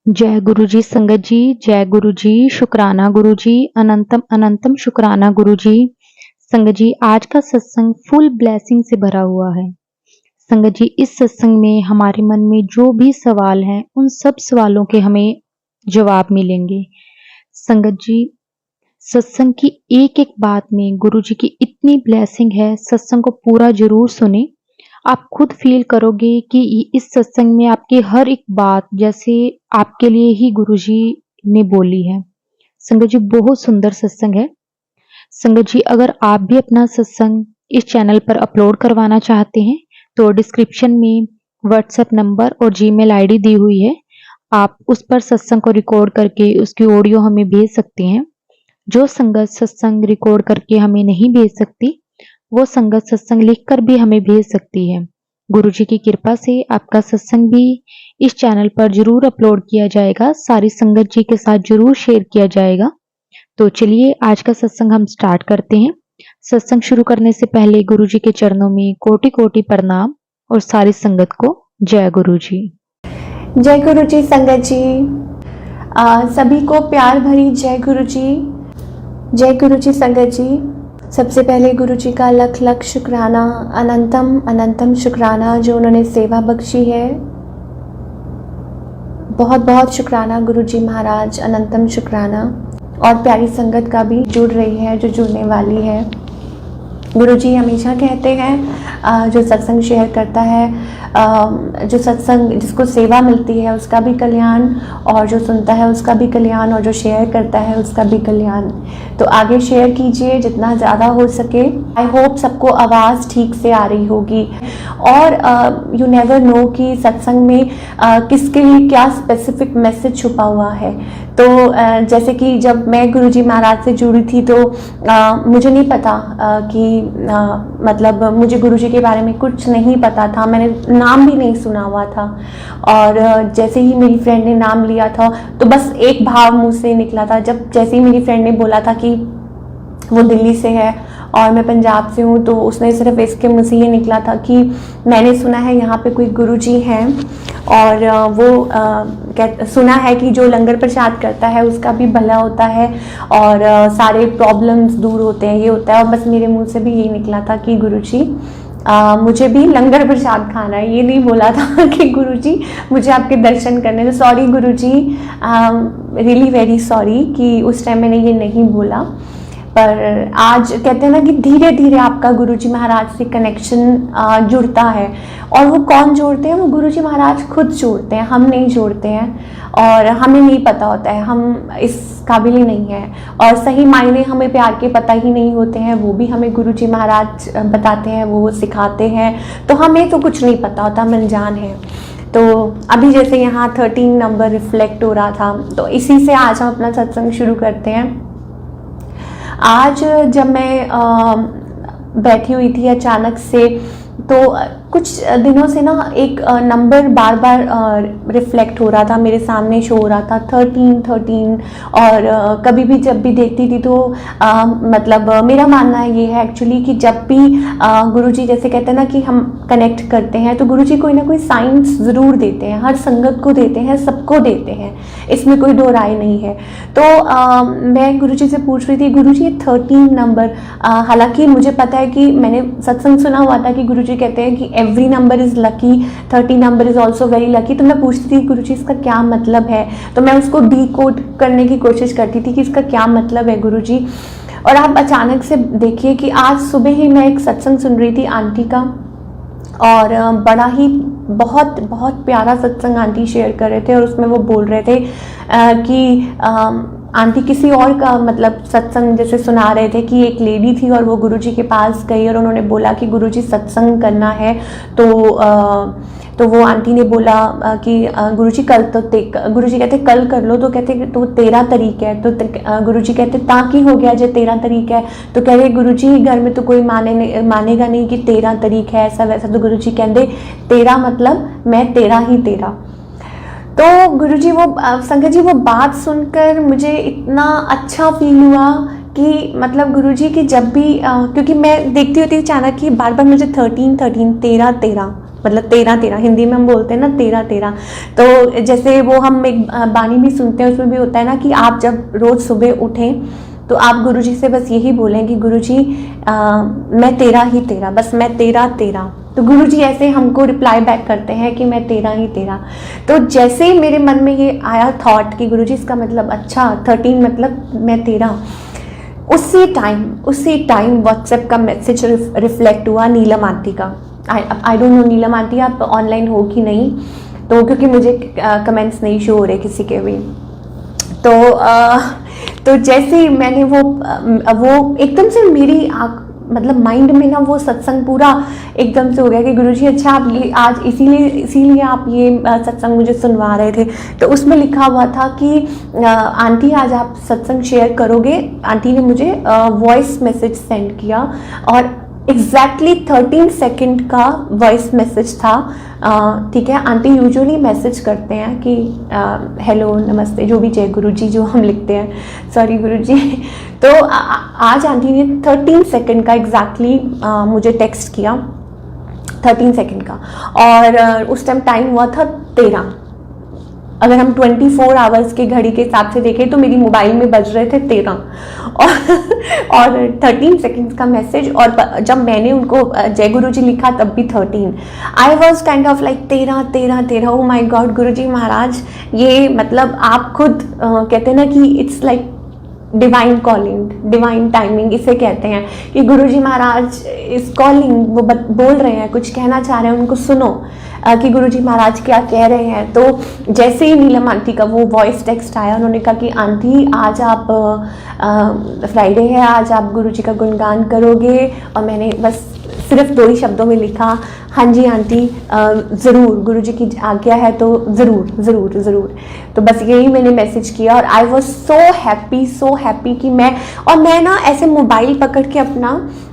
जय गुरु जी संगत जी, जय गुरु जी, शुक्राना गुरु जी, अनंतम अनंतम शुक्राना गुरु जी। संगत जी, आज का सत्संग फुल ब्लेसिंग से भरा हुआ है। संगत जी, इस सत्संग में हमारे मन में जो भी सवाल हैं, उन सब सवालों के हमें जवाब मिलेंगे। संगत जी, सत्संग की एक-एक बात में गुरु जी की इतनी ब्लेसिंग है, सत्संग को पूरा जरूर सुने। आप खुद फील करोगे कि इस सत्संग में आपकी हर एक बात जैसे आपके लिए ही गुरुजी ने बोली है। संगत जी, बहुत सुंदर सत्संग है। संगत जी, अगर आप भी अपना सत्संग इस चैनल पर अपलोड करवाना चाहते हैं तो डिस्क्रिप्शन में व्हाट्सएप नंबर और जीमेल आईडी दी हुई है। आप उस पर सत्संग को रिकॉर्ड करके उसकी ऑडियो हमें भेज सकते हैं। जो संगत सत्संग रिकॉर्ड करके हमें नहीं भेज सकती, वो संगत सत्संग लिखकर भी हमें भेज सकती है। गुरुजी की कृपा से आपका सत्संग भी इस चैनल पर जरूर अपलोड किया जाएगा, सारी संगत जी के साथ जरूर शेयर किया जाएगा। तो चलिए आज का सत्संग हम स्टार्ट करते हैं। सत्संग शुरू करने से पहले गुरुजी के चरणों में कोटि कोटि प्रणाम और सारी संगत को जय गुरु जी। जय गुरु जी संगत जी। सभी को प्यार भरी जय गुरु जी। जय गुरु जी संगत जी। सबसे पहले गुरु जी का लख लख शुक्राना, अनंतम अनंतम शुक्राना जो उन्होंने सेवा बख्शी है। बहुत बहुत शुक्राना गुरु जी महाराज, अनंतम शुक्राना। और प्यारी संगत का भी जुड़ रही है, जो जुड़ने वाली है। गुरु जी हमेशा कहते हैं जो सत्संग शेयर करता है, जो सत्संग जिसको सेवा मिलती है उसका भी कल्याण, और जो सुनता है उसका भी कल्याण, और जो शेयर करता है उसका भी कल्याण। तो आगे शेयर कीजिए जितना ज़्यादा हो सके। आई होप सबको आवाज़ ठीक से आ रही होगी। और यू नेवर नो कि सत्संग में किसके लिए क्या स्पेसिफिक मैसेज छुपा हुआ है। तो जैसे कि जब मैं गुरुजी महाराज से जुड़ी थी तो मुझे नहीं पता कि मतलब मुझे गुरुजी के बारे में कुछ नहीं पता था, मैंने नाम भी नहीं सुना हुआ था। और जैसे ही मेरी फ्रेंड ने नाम लिया था तो बस एक भाव मुंह से निकला था। जब जैसे ही मेरी फ्रेंड ने बोला था कि वो दिल्ली से है और मैं पंजाब से हूँ, तो उसने सिर्फ इसके मुँह से ये निकला था कि मैंने सुना है यहाँ पे कोई गुरुजी हैं और वो सुना है कि जो लंगर प्रसाद करता है उसका भी भला होता है और सारे प्रॉब्लम्स दूर होते हैं, ये होता है। और बस मेरे मुंह से भी यही निकला था कि गुरुजी मुझे भी लंगर प्रसाद खाना है। ये नहीं बोला था कि गुरुजी मुझे आपके दर्शन करने। तो सॉरी गुरुजी, रियली वेरी सॉरी कि उस टाइम मैंने ये नहीं बोला। पर आज कहते हैं ना कि धीरे धीरे आपका गुरुजी महाराज से कनेक्शन जुड़ता है। और वो कौन जोड़ते हैं? वो गुरुजी महाराज खुद जोड़ते हैं, हम नहीं जोड़ते हैं। और हमें नहीं पता होता है, हम इस काबिल ही नहीं है। और सही मायने हमें प्यार के पता ही नहीं होते हैं, वो भी हमें गुरुजी महाराज बताते हैं, वो सिखाते हैं। तो हमें तो कुछ नहीं पता होता, हम अनजान है। तो अभी जैसे यहाँ 13 नंबर रिफ्लेक्ट हो रहा था, तो इसी से आज हम अपना सत्संग शुरू करते हैं। आज जब मैं बैठी हुई थी अचानक से, तो कुछ दिनों से ना एक नंबर बार बार रिफ्लेक्ट हो रहा था, मेरे सामने शो हो रहा था 13। और कभी भी जब भी देखती थी तो मतलब मेरा मानना ये है एक्चुअली कि जब भी गुरुजी जैसे कहते हैं ना कि हम कनेक्ट करते हैं तो गुरुजी कोई ना कोई साइंस ज़रूर देते हैं, हर संगत को देते हैं, सबको देते हैं, इसमें कोई दो राय नहीं है। तो मैं गुरुजी से पूछ रही थी, गुरुजी ये 13 नंबर, हालांकि मुझे पता है कि मैंने सत्संग सुना हुआ था कि गुरुजी कहते हैं कि every number is lucky, 30 number is also very lucky. तो मैं पूछती थी गुरुजी इसका क्या मतलब है, तो मैं उसको डीकोड करने की कोशिश करती थी कि इसका क्या मतलब है गुरुजी। और आप अचानक से देखिए कि आज सुबह ही मैं एक सत्संग सुन रही थी आंटी का, और बड़ा ही बहुत बहुत प्यारा सत्संग आंटी शेयर कर रहे थे। और उसमें वो बोल रहे थे कि आंटी किसी और का मतलब सत्संग जैसे सुना रहे थे कि एक लेडी थी और वो गुरुजी के पास गई और उन्होंने बोला कि गुरुजी सत्संग करना है। तो वो आंटी ने बोला कि गुरुजी कल तो गुरुजी कहते कल कर लो, तो कहते तो 13 तारीख है। तो गुरुजी कहते ताकि हो गया जो 13 तारीख है। तो कह रहे गुरुजी घर में तो कोई मानेगा नहीं कि 13 तारीख है ऐसा वैसा। तो गुरुजी कहते 13 मतलब मैं तेरा ही तेरा। तो गुरुजी वो संगत जी वो बात सुनकर मुझे इतना अच्छा फील हुआ कि मतलब गुरुजी की जब भी क्योंकि मैं देखती होती अचानक कि बार बार मुझे 13 13 13 13 मतलब 13-13 हिंदी में हम बोलते हैं ना 13-13। तो जैसे वो हम एक बानी भी सुनते हैं, उसमें भी होता है ना कि आप जब रोज़ सुबह उठें तो आप गुरुजी से बस यही बोलें कि गुरुजी मैं तेरा ही तेरा, बस मैं तेरा तेरा। तो गुरुजी ऐसे हमको रिप्लाई बैक करते हैं कि मैं तेरा ही तेरा। तो जैसे ही मेरे मन में ये आया थॉट कि गुरुजी इसका मतलब अच्छा 13 मतलब मैं तेरा, उसी टाइम व्हाट्सएप का मैसेज रिफ्लेक्ट हुआ नीलम आंटी का। I don't know Neelam aunty आप ऑनलाइन हो कि नहीं, तो क्योंकि मुझे कमेंट्स नहीं शो हो रहे किसी के भी। तो जैसे ही मैंने वो एकदम से मेरी मतलब माइंड में ना वो सत्संग पूरा एकदम से हो गया कि गुरुजी अच्छा आप ये आज इसीलिए आप ये सत्संग मुझे सुनवा रहे थे। तो उसमें लिखा हुआ था कि आंटी आज आप सत्संग शेयर करोगे। आंटी ने मुझे वॉइस मैसेज सेंड किया और एग्जैक्टली 13 सेकंड का वॉइस मैसेज था। ठीक है, आंटी यूजुअली मैसेज करते हैं कि हेलो नमस्ते जो भी जय गुरुजी जो हम लिखते हैं, सॉरी गुरुजी। तो आज आंटी ने 13 सेकंड का एग्जैक्टली मुझे टेक्स्ट किया, 13 सेकंड का, और उस टाइम हुआ था 13। अगर हम 24 आवर्स की घड़ी के हिसाब से देखें तो मेरी मोबाइल में बज रहे थे 13 और 13 सेकंड्स का मैसेज। और जब मैंने उनको जय गुरुजी लिखा तब भी 13। I was kind of like 13। Oh my god Guruji Maharaj, ये मतलब आप खुद कहते हैं ना कि it's like divine calling, divine timing इसे कहते हैं कि गुरुजी महाराज इस कॉलिंग, वो बोल रहे हैं, कुछ कहना चाह रहे हैं, उनको सुनो कि गुरुजी महाराज क्या कह रहे हैं। तो जैसे ही नीलम आंटी का वो वॉइस टेक्स्ट आया, उन्होंने कहा कि आंटी आज आप फ्राइडे है, आज आप गुरुजी का गुणगान करोगे। और मैंने बस सिर्फ 2 ही शब्दों में लिखा, हाँ जी आंटी ज़रूर, गुरुजी की आज्ञा है तो ज़रूर। तो बस यही मैंने मैसेज किया और आई वॉज सो हैप्पी कि मैं ना ऐसे मोबाइल पकड़ के अपना,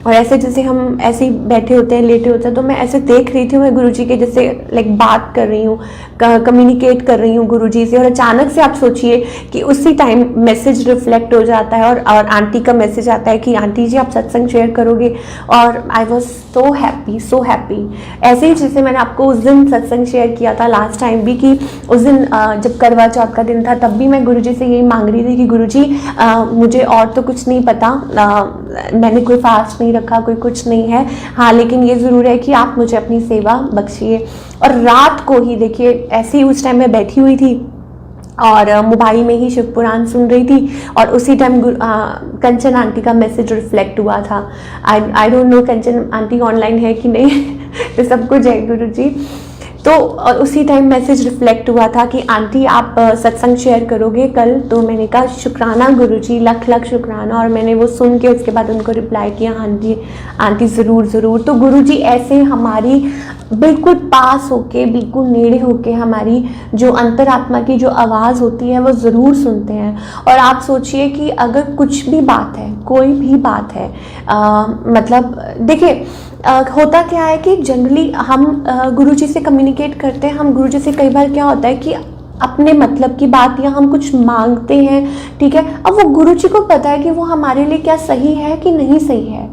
और ऐसे जैसे हम ऐसे ही बैठे होते हैं, लेटे होते हैं, तो मैं ऐसे देख रही थी मैं गुरुजी के जैसे लाइक बात कर रही हूँ, कम्युनिकेट कर रही हूँ गुरुजी से। और अचानक से आप सोचिए कि उसी टाइम मैसेज रिफ्लेक्ट हो जाता है और आंटी का मैसेज आता है कि आंटी जी आप सत्संग शेयर करोगे। और आई वॉज सो हैप्पी। ऐसे ही जैसे मैंने आपको उस दिन सत्संग शेयर किया था लास्ट टाइम भी, कि उस दिन जब करवा चौथ का दिन था, तब भी मैं गुरुजी से यही मांग रही थी कि गुरुजी मुझे और तो कुछ नहीं पता, मैंने कोई फास्ट नहीं रखा, कोई कुछ नहीं है, हाँ लेकिन ये ज़रूर है कि आप मुझे अपनी सेवा बख्शिए। और रात को ही देखिए ऐसे ही उस टाइम मैं बैठी हुई थी और मोबाइल में ही शिव पुराण सुन रही थी, और उसी टाइम कंचन आंटी का मैसेज रिफ्लेक्ट हुआ था। I don't know Kanchan aunty online है कि नहीं तो सबको जय गुरु जी। तो और उसी टाइम मैसेज रिफ्लेक्ट हुआ था कि आंटी आप सत्संग शेयर करोगे कल। तो मैंने कहा शुक्राना गुरुजी, लख शुक्राना। और मैंने वो सुन के उसके बाद उनको रिप्लाई किया, हाँ जी आंटी ज़रूर। तो गुरुजी ऐसे हमारी बिल्कुल पास होके, बिल्कुल नेड़े होके हमारी जो अंतरात्मा की जो आवाज़ होती है वो ज़रूर सुनते हैं। और आप सोचिए कि अगर कुछ भी बात है, कोई भी बात है, मतलब देखिए होता क्या है कि जनरली हम गुरुजी से कम्युनिकेट करते हैं। हम गुरुजी से कई बार क्या होता है कि अपने मतलब की बात या हम कुछ मांगते हैं, ठीक है, अब वो गुरुजी को पता है कि वो हमारे लिए क्या सही है कि नहीं सही है।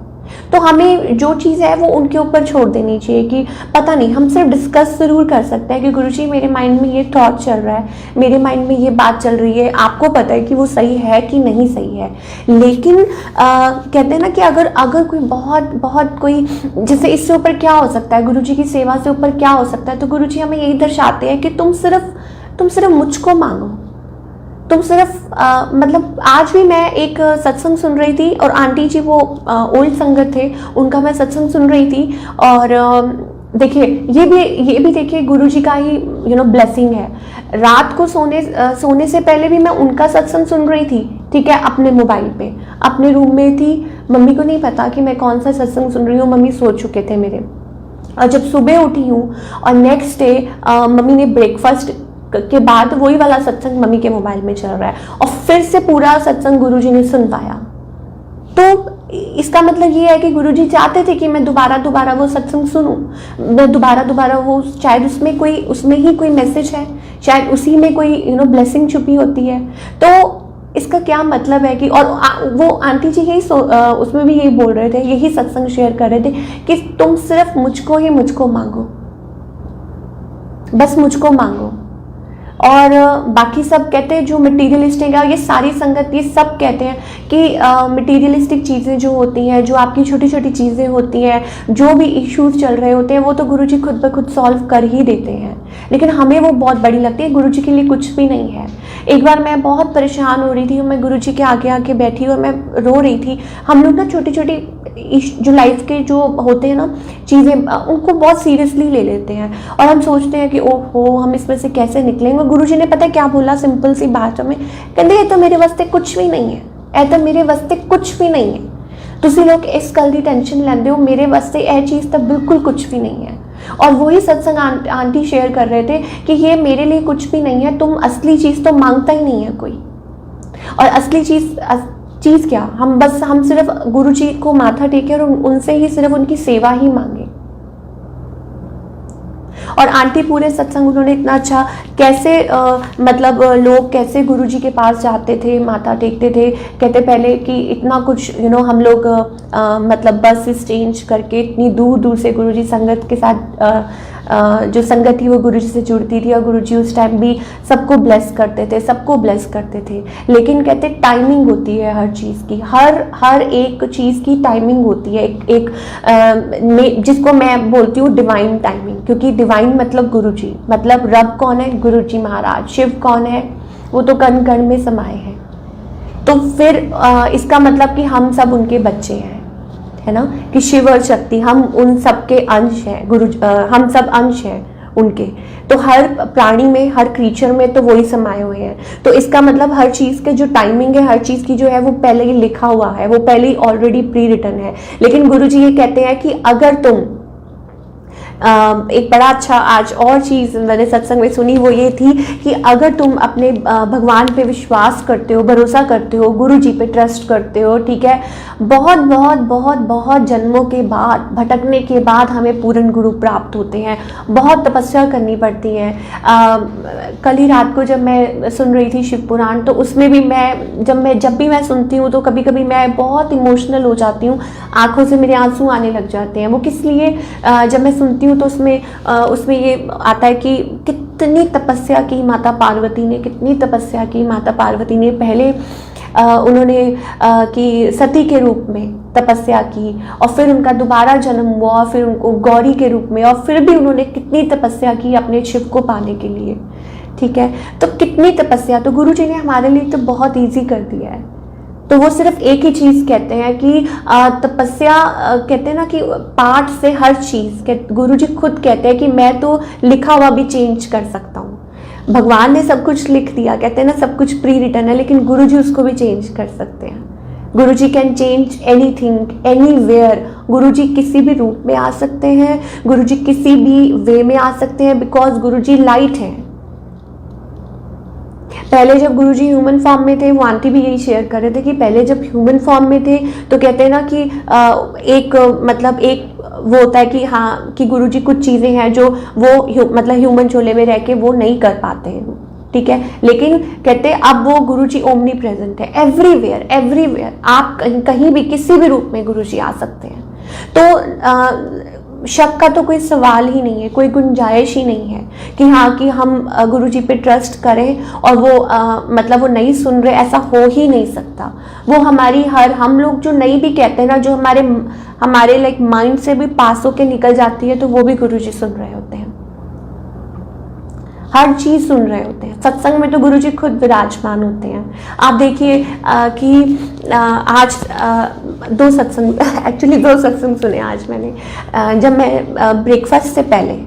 तो हमें जो चीज़ है वो उनके ऊपर छोड़ देनी चाहिए कि पता नहीं, हम सिर्फ डिस्कस ज़रूर कर सकते हैं कि गुरुजी मेरे माइंड में ये थॉट चल रहा है, मेरे माइंड में ये बात चल रही है, आपको पता है कि वो सही है कि नहीं सही है। लेकिन कहते हैं ना कि अगर कोई बहुत कोई, जैसे इससे ऊपर क्या हो सकता है, गुरुजी की सेवा से ऊपर क्या हो सकता है, तो गुरुजी हमें यही दर्शाते हैं कि तुम सिर्फ मुझको मांगो, तुम सिर्फ मतलब आज भी मैं एक सत्संग सुन रही थी और आंटी जी वो ओल्ड संगत थे, उनका मैं सत्संग सुन रही थी। और देखिए ये भी देखिए गुरुजी का ही ब्लेसिंग है। रात को सोने से पहले भी मैं उनका सत्संग सुन रही थी, ठीक है, अपने मोबाइल पे, अपने रूम में थी। मम्मी को नहीं पता कि मैं कौन सा सत्संग सुन रही हूँ, मम्मी सो चुके थे मेरे। और जब सुबह उठी हूँ और नेक्स्ट डे मम्मी ने ब्रेकफास्ट के बाद वही वाला सत्संग मम्मी के मोबाइल में चल रहा है और फिर से पूरा सत्संग गुरुजी ने सुन पाया। तो इसका मतलब ये है कि गुरुजी चाहते थे कि मैं दोबारा वो सत्संग सुनूं, मैं दोबारा वो, शायद उसमें ही कोई मैसेज है, शायद उसी में कोई ब्लेसिंग छुपी होती है। तो इसका क्या मतलब है कि, और वो आंटी जी यही उसमें भी यही बोल रहे थे, यही सत्संग शेयर कर रहे थे कि तुम सिर्फ मुझको मांगो, बस मुझको मांगो। और बाकी सब कहते हैं जो मटीरियलिस्टिक है, ये सारी संगत ये सब कहते हैं कि मटीरियलिस्टिक चीज़ें जो होती हैं, जो आपकी छोटी छोटी चीज़ें होती हैं, जो भी इश्यूज चल रहे होते हैं, वो तो गुरुजी खुद ब खुद सॉल्व कर ही देते हैं, लेकिन हमें वो बहुत बड़ी लगती है। गुरुजी के लिए कुछ भी नहीं है। एक बार मैं बहुत परेशान हो रही थी, मैं गुरुजी के आगे आके बैठी और मैं रो रही थी। हम लोग ना छोटी छोटी जो लाइफ के जो होते हैं ना चीज़ें, उनको बहुत सीरियसली ले लेते हैं और हम सोचते हैं कि ओहो हम इसमें से कैसे निकलेंगे। गुरुजी ने पता है क्या बोला, सिंपल सी बात में, कहते ये तो मेरे वास्ते कुछ भी नहीं है, ऐ तो मेरे वास्ते कुछ भी नहीं है, तुसी लोग इस गल की टेंशन लेंदे हो, मेरे वास्ते यह चीज़ तो बिल्कुल कुछ भी नहीं है। और वही सत्संग आंटी शेयर कर रहे थे कि ये मेरे लिए कुछ भी नहीं है, तुम असली चीज़ तो मांगता ही नहीं है कोई। और असली चीज़ क्या, हम सिर्फ गुरु जी को माथा टेके और उनसे ही सिर्फ उनकी सेवा ही मांगे। और आंटी पूरे सत्संग उन्होंने इतना अच्छा कैसे मतलब लोग कैसे गुरु जी के पास जाते थे, माथा टेकते थे। कहते पहले कि इतना कुछ हम लोग मतलब बस स्टेज करके इतनी दूर दूर से गुरु जी संगत के साथ जो संगत थी वो गुरु जी से जुड़ती थी और गुरु जी उस टाइम भी सबको ब्लेस करते थे। लेकिन कहते टाइमिंग होती है हर चीज़ की, हर एक चीज़ की टाइमिंग होती है, एक जिसको मैं बोलती हूँ डिवाइन टाइमिंग। क्योंकि डिवाइन मतलब गुरु जी, मतलब रब कौन है, गुरु जी महाराज। शिव कौन है, वो तो कण कण में समाये हैं। तो फिर इसका मतलब कि हम सब उनके बच्चे हैं, है ना, कि शिव और शक्ति हम उन सब के अंश हैं। हम सब अंश हैं उनके। तो हर प्राणी में, हर क्रीचर में तो वही समाये हुए हैं। तो इसका मतलब हर चीज़ के जो टाइमिंग है, हर चीज़ की जो है वो पहले ही लिखा हुआ है, वो पहले ही ऑलरेडी प्री रिटन है। लेकिन गुरुजी ये कहते हैं कि अगर तुम एक बड़ा अच्छा आज और चीज़ मैंने सत्संग में सुनी, वो ये थी कि अगर तुम अपने भगवान पे विश्वास करते हो, भरोसा करते हो, गुरु जी पे ट्रस्ट करते हो, ठीक है, बहुत बहुत बहुत बहुत जन्मों के बाद, भटकने के बाद हमें पूर्ण गुरु प्राप्त होते हैं। बहुत तपस्या करनी पड़ती है। कल ही रात को जब मैं सुन रही थी शिव पुराण, तो उसमें भी जब भी मैं सुनती हूँ तो कभी कभी मैं बहुत इमोशनल हो जाती हूँ, आंखों से मेरे आंसू आने लग जाते हैं। वो किस लिए, जब मैं सुनती हूँ तो उसमें ये आता है कि कितनी तपस्या की माता पार्वती ने पहले उन्होंने कि सती के रूप में तपस्या की, और फिर उनका दोबारा जन्म हुआ, फिर उनको गौरी के रूप में, और फिर भी उन्होंने कितनी तपस्या की अपने शिव को पाने के लिए, ठीक है। तो कितनी तपस्या, तो गुरु जी ने हमारे लिए तो बहुत ईजी कर दिया है। तो वो सिर्फ एक ही चीज़ कहते हैं कि तपस्या, कहते हैं ना कि पाठ से हर चीज़, गुरु जी खुद कहते हैं कि मैं तो लिखा हुआ भी चेंज कर सकता हूँ। भगवान ने सब कुछ लिख दिया, कहते हैं ना सब कुछ प्री रिटन है, लेकिन गुरु जी उसको भी चेंज कर सकते हैं। गुरु जी कैन चेंज एनीथिंग एनीवेयर। गुरु जी किसी भी रूप में आ सकते हैं, गुरु जी किसी भी वे में आ सकते हैं, बिकॉज गुरु जी लाइट है। पहले जब गुरुजी ह्यूमन फॉर्म में थे, वो आंटी भी यही शेयर कर रहे थे कि पहले जब ह्यूमन फॉर्म में थे तो कहते हैं ना कि एक वो होता है कि हाँ कि गुरुजी कुछ चीज़ें हैं जो वो मतलब ह्यूमन चोले में रह के वो नहीं कर पाते हैं, ठीक है। लेकिन कहते हैं अब वो गुरुजी ओमनी प्रेजेंट है, एवरीवेयर आप कहीं भी किसी भी रूप में गुरुजी आ सकते हैं। तो शक का तो कोई सवाल ही नहीं है, कोई गुंजाइश ही नहीं है कि हाँ कि हम गुरुजी पे ट्रस्ट करें और वो मतलब वो नहीं सुन रहे, ऐसा हो ही नहीं सकता। वो हमारी हम लोग जो नहीं भी कहते हैं ना, जो हमारे लाइक माइंड से भी पास होके निकल जाती है, तो वो भी गुरुजी सुन रहे होते हैं, हर चीज़ सुन रहे होते हैं। सत्संग में तो गुरुजी खुद विराजमान होते हैं। आप देखिए कि आज दो सत्संग सुने आज मैंने। जब मैं ब्रेकफास्ट से पहले,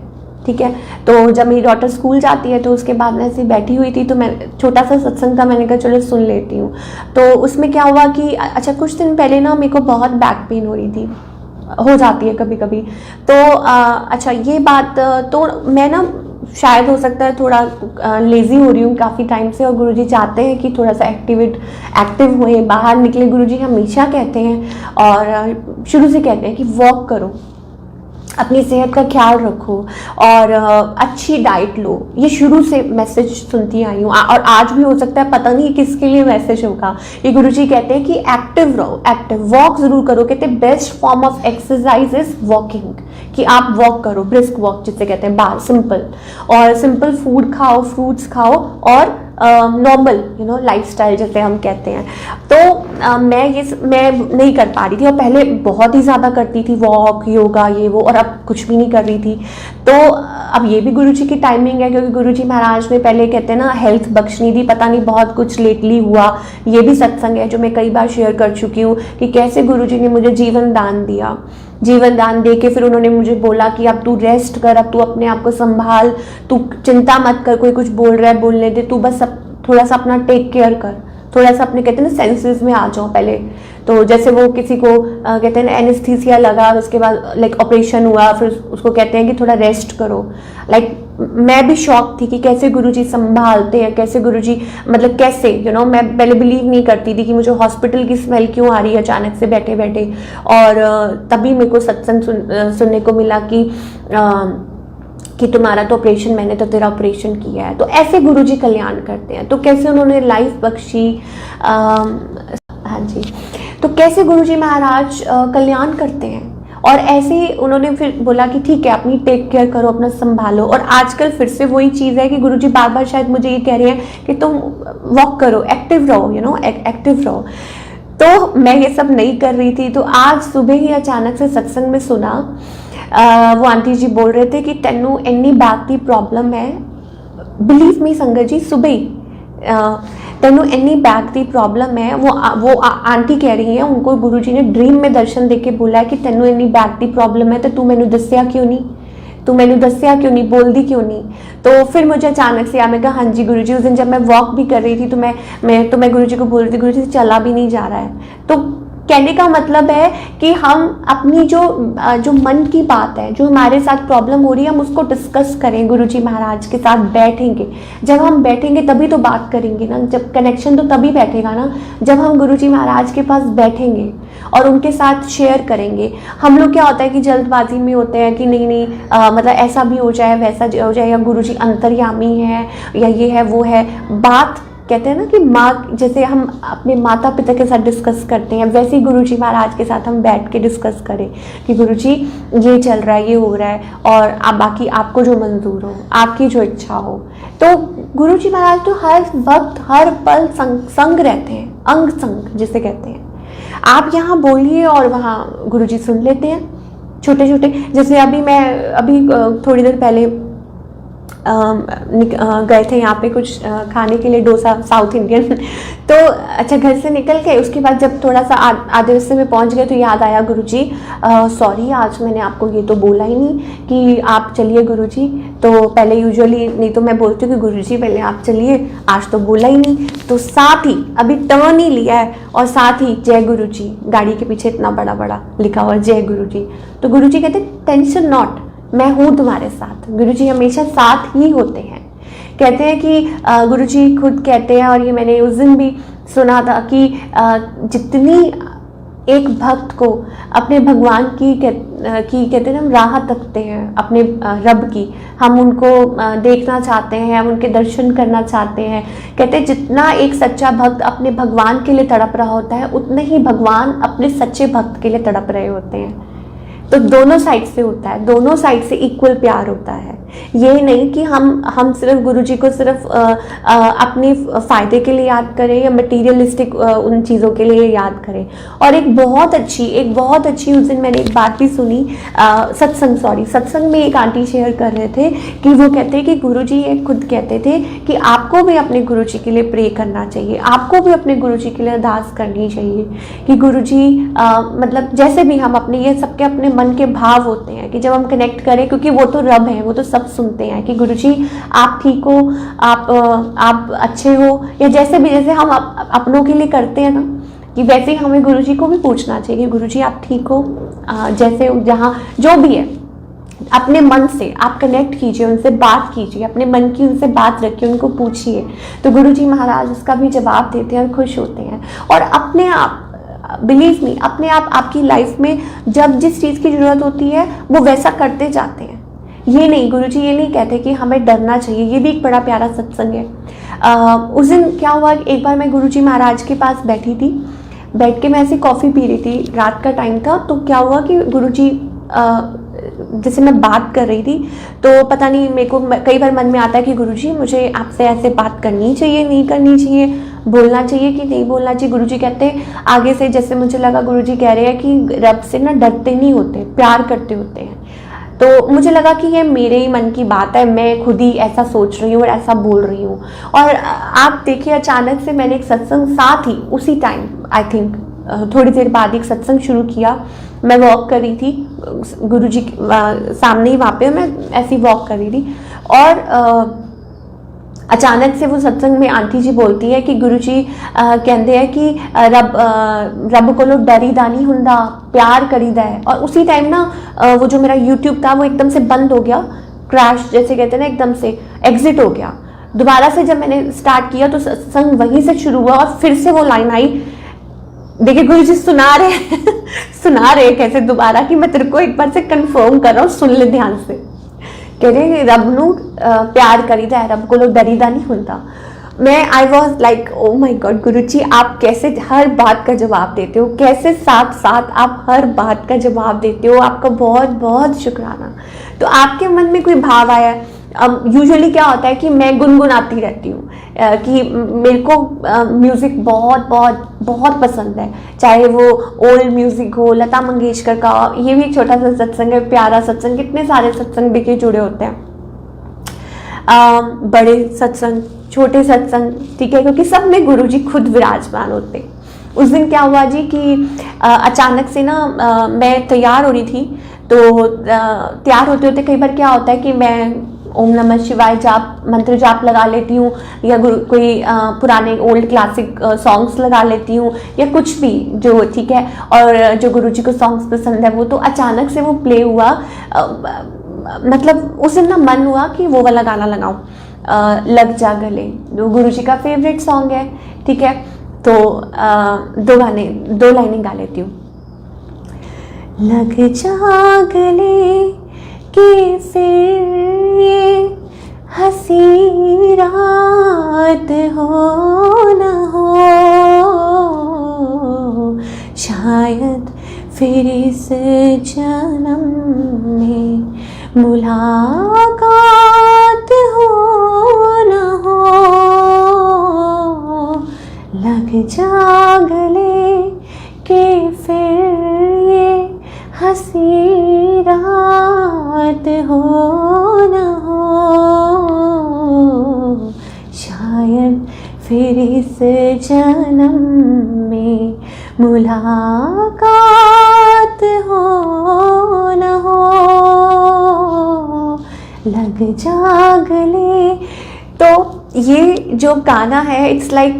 ठीक है, तो जब मेरी डॉटर स्कूल जाती है तो उसके बाद मैं ऐसे बैठी हुई थी, तो मैं छोटा सा सत्संग था, मैंने कहा चलो सुन लेती हूँ। तो उसमें क्या हुआ कि अच्छा कुछ दिन पहले ना मेरे को बहुत बैक पेन हो रही थी, हो जाती है कभी कभी। तो अच्छा ये बात, तो मैं ना शायद हो सकता है थोड़ा लेज़ी हो रही हूँ काफ़ी टाइम से, और गुरुजी चाहते हैं कि थोड़ा सा एक्टिव हुए, बाहर निकले। गुरुजी हमेशा कहते हैं और शुरू से कहते हैं कि वॉक करो। अपनी सेहत का ख्याल रखो और अच्छी डाइट लो। ये शुरू से मैसेज सुनती आई हूँ और आज भी हो सकता है, पता नहीं किसके लिए मैसेज होगा। ये गुरुजी कहते हैं कि एक्टिव रहो, एक्टिव वॉक जरूर करो। कहते हैं best form of exercise is walking, कि आप वॉक करो, ब्रिस्क वॉक जिसे कहते हैं, बाहर सिंपल, और सिंपल फूड खाओ, फ्रूट्स खाओ और नॉर्मल लाइफस्टाइल जैसे हम कहते हैं। तो मैं नहीं कर पा रही थी, और पहले बहुत ही ज़्यादा करती थी वॉक, योगा, ये वो, और अब कुछ भी नहीं कर रही थी। तो अब ये भी गुरुजी की टाइमिंग है, क्योंकि गुरुजी महाराज ने पहले कहते हैं ना हेल्थ बख्शनी थी, पता नहीं बहुत कुछ लेटली हुआ। ये भी सत्संग है जो मैं कई बार शेयर कर चुकी हूँ कि कैसे गुरुजी ने मुझे जीवन दान दिया। जीवन दान दे के फिर उन्होंने मुझे बोला कि अब तू रेस्ट कर, अब तू अपने आप को संभाल, तू चिंता मत कर, कोई कुछ बोल रहा है बोलने दे, तू बस थोड़ा सा अपना टेक केयर कर, थोड़ा सा अपने कहते हैं ना सेंसेस में आ जाओ पहले। तो जैसे वो किसी को कहते हैं ना एनेस्थीसिया लगा, उसके बाद लाइक ऑपरेशन हुआ, फिर उसको कहते हैं कि थोड़ा रेस्ट करो। लाइक मैं भी शॉक थी कि कैसे गुरुजी संभालते हैं, कैसे गुरुजी मतलब कैसे मैं पहले बिलीव नहीं करती थी कि मुझे हॉस्पिटल की स्मेल क्यों आ रही है अचानक से बैठे बैठे। और तभी मेरे को सत्संग सुनने को मिला कि तुम्हारा तो ऑपरेशन, मैंने तो तेरा ऑपरेशन किया है। तो ऐसे गुरुजी कल्याण करते हैं। तो कैसे उन्होंने लाइफ बख्शी, हाँ जी, तो कैसे गुरुजी महाराज कल्याण करते हैं। और ऐसे ही उन्होंने फिर बोला कि ठीक है, अपनी टेक केयर करो, अपना संभालो। और आजकल फिर से वही चीज़ है कि गुरुजी बार बार शायद मुझे ये कह रहे हैं कि तुम वॉक करो, एक्टिव रहो, एक्टिव रहो। तो मैं ये सब नहीं कर रही थी। तो आज सुबह ही अचानक से सत्संग में सुना, वो आंटी जी बोल रहे थे कि तेनू इन्नी बैक की प्रॉब्लम है। बिलीव मी संगत जी, सुबह ही तेनू इन्नी बैक की प्रॉब्लम है। वो आंटी कह रही हैं, उनको गुरुजी ने ड्रीम में दर्शन देके बोला है कि तेनू इन्नी बैक की प्रॉब्लम है, तो तू मैनू दस्या क्यों नहीं, तू मैनू दस्या क्यों नहीं, बोलदी क्यों नहीं। तो फिर मुझे अचानक से मैं कहा हाँ जी गुरुजी, उस दिन जब मैं वॉक भी कर रही थी तो मैं गुरुजी को बोल रही थी, गुरुजी चला भी नहीं जा रहा है। तो कहने का मतलब है कि हम अपनी जो मन की बात है, जो हमारे साथ प्रॉब्लम हो रही है, हम उसको डिस्कस करें गुरुजी महाराज के साथ। बैठेंगे, जब हम बैठेंगे तभी तो बात करेंगे ना, जब कनेक्शन तो तभी बैठेगा ना जब हम गुरुजी महाराज के पास बैठेंगे और उनके साथ शेयर करेंगे। हम लोग क्या होता है कि जल्दबाजी में होते हैं कि नहीं मतलब ऐसा भी हो जाए, वैसा हो जाए, या गुरुजी अंतर्यामी है, या ये है वो है। बात कहते हैं ना कि माँ, जैसे हम अपने माता पिता के साथ डिस्कस करते हैं, वैसे ही गुरुजी महाराज के साथ हम बैठ के डिस्कस करें कि गुरुजी ये चल रहा है, ये हो रहा है, और आप बाकी आपको जो मंजूर हो, आपकी जो इच्छा हो। तो गुरुजी महाराज तो हर वक्त हर पल संग रहते हैं, अंग संग जिसे कहते हैं। आप यहाँ बोलिए और वहाँ गुरुजी सुन लेते हैं, छोटे छोटे। जैसे अभी थोड़ी देर पहले गए थे यहाँ पे कुछ खाने के लिए, डोसा साउथ इंडियन। तो अच्छा, घर से निकल के उसके बाद जब थोड़ा सा आधे रास्ते में पहुँच गए तो याद आया गुरुजी सॉरी, आज मैंने आपको ये तो बोला ही नहीं कि आप चलिए गुरुजी। तो पहले यूजुअली नहीं तो मैं बोलती हूँ कि गुरुजी पहले आप चलिए, आज तो बोला ही नहीं। तो साथ ही अभी टर्न ही लिया है और साथ ही जय गुरुजी, गाड़ी के पीछे इतना बड़ा बड़ा लिखा हुआ जय गुरुजी। तो गुरुजी कहते टेंशन नॉट, मैं हूँ तुम्हारे साथ। गुरुजी हमेशा साथ ही होते हैं। कहते हैं कि गुरुजी खुद कहते हैं, और ये मैंने उस दिन भी सुना था कि जितनी एक भक्त को अपने भगवान की कहते हैं ना, हम राह तकते हैं अपने रब की, हम उनको देखना चाहते हैं, हम उनके दर्शन करना चाहते हैं। कहते हैं जितना एक सच्चा भक्त अपने भगवान के लिए तड़प रहा होता है, उतने ही भगवान अपने सच्चे भक्त के लिए तड़प रहे होते हैं। तो दोनों साइड से होता है, दोनों साइड से इक्वल प्यार होता है। ये नहीं कि हम सिर्फ गुरुजी को सिर्फ अपने फ़ायदे के लिए याद करें या मटीरियलिस्टिक उन चीज़ों के लिए याद करें। और एक बहुत अच्छी उस दिन मैंने एक बात भी सुनी, सत्संग में एक आंटी शेयर कर रहे थे कि वो कहते हैं कि गुरुजी एक खुद कहते थे कि आपको भी अपने गुरुजी के लिए प्रे करना चाहिए, आपको भी अपने गुरुजी के लिए अरदास करनी चाहिए कि गुरुजी मतलब जैसे भी हम अपने, ये सबके अपने मन के भाव होते हैं कि जब हम कनेक्ट करें, क्योंकि वो तो रब है, वो तो सब सुनते हैं कि गुरुजी आप ठीक हो, आप अच्छे हो, या जैसे भी जैसे हम अपनों के लिए करते हैं ना, कि वैसे ही हमें गुरुजी को भी पूछना चाहिए, गुरुजी आप ठीक हो, जैसे जहाँ जो भी है अपने मन से आप कनेक्ट कीजिए, उनसे बात कीजिए, अपने मन की उनसे बात रखिए, उनको पूछिए। तो गुरुजी महाराज उसका भी जवाब देते हैं और खुश होते हैं। और अपने आप बिलीव मी, अपने आप आपकी लाइफ में जब जिस चीज़ की ज़रूरत होती है वो वैसा करते जाते हैं। ये नहीं, गुरुजी ये नहीं कहते कि हमें डरना चाहिए। ये भी एक बड़ा प्यारा सत्संग है। उस दिन क्या हुआ, एक बार मैं गुरुजी महाराज के पास बैठी थी, बैठ के मैं ऐसी कॉफ़ी पी रही थी, रात का टाइम था। तो क्या हुआ कि गुरुजी जैसे मैं बात कर रही थी तो पता नहीं, मेरे को कई बार मन में आता है कि गुरुजी मुझे आपसे ऐसे बात करनी चाहिए, नहीं करनी चाहिए, बोलना चाहिए कि नहीं बोलना चाहिए। गुरुजी कहते हैं आगे से, जैसे मुझे लगा गुरुजी कह रहे हैं कि रब से ना डरते नहीं होते, प्यार करते होते हैं। तो मुझे लगा कि ये मेरे ही मन की बात है, मैं खुद ही ऐसा सोच रही हूँ और ऐसा बोल रही हूँ। और आप देखिए, अचानक से मैंने एक सत्संग साथ ही उसी टाइम, आई थिंक थोड़ी देर बाद एक सत्संग शुरू किया। मैं वॉक कर रही थी, गुरुजी सामने ही वहाँ पे मैं ऐसी वॉक कर रही थी और अचानक से वो सत्संग में आंटी जी बोलती है कि गुरुजी कहते हैं कि रब को डरीदा नहीं हुंदा, प्यार करीदा है। और उसी टाइम ना वो जो मेरा यूट्यूब था वो एकदम से बंद हो गया, क्रैश जैसे कहते हैं ना, एकदम से एग्जिट हो गया। दोबारा से जब मैंने स्टार्ट किया तो सत्संग वहीं से शुरू हुआ और फिर से वो लाइन आई। देखिए गुरुजी सुना रहे सुना रहे कैसे दोबारा कि मैं तेरे को एक बार से कंफर्म कर रहा हूँ, सुन ले ध्यान से। कह रहे रब नू प्यार करीदा है, रब को डरीदा नहीं होता। मैं I was like oh my god, Guruji आप कैसे हर बात का जवाब देते हो, कैसे साथ साथ आप हर बात का जवाब देते हो, आपका बहुत बहुत शुक्राना। तो आपके मन में कोई भाव आया। यूजुअली क्या होता है कि मैं गुनगुनाती रहती हूँ कि मेरे को म्यूज़िक बहुत बहुत बहुत पसंद है, चाहे वो ओल्ड म्यूज़िक हो, लता मंगेशकर का। ये भी एक छोटा सा सत्संग है, प्यारा सत्संग। कितने सारे सत्संग देखिए जुड़े होते हैं, बड़े सत्संग, छोटे सत्संग, ठीक है, क्योंकि सब में गुरुजी खुद विराजमान होते हैं। उस दिन क्या हुआ जी कि अचानक से ना मैं तैयार हो रही थी। तो तैयार होते होते कई बार क्या होता है कि मैं ओम नमः शिवाय जाप मंत्र जाप लगा लेती हूँ, या कोई पुराने ओल्ड क्लासिक सॉन्ग्स लगा लेती हूँ, या कुछ भी जो ठीक है, और जो गुरुजी को सॉन्ग्स पसंद है वो। तो अचानक से वो प्ले हुआ, मतलब उस दिन ना मन हुआ कि वो वाला गाना लगाऊं, लग जा गले, जो गुरुजी का फेवरेट सॉन्ग है, ठीक है। तो दो लाइनें गा लेती हूँ। लग जा गले कि फिर ये हंसी रात हो न हो, शायद फिर इस जन्म में मुलाकात हो न हो। लग जा गले कि फिर ये हंसी रात हो न हो, शायद फिर इस जन्म में मुलाकात हो न हो। लग जा गले। तो ये जो गाना है इट्स लाइक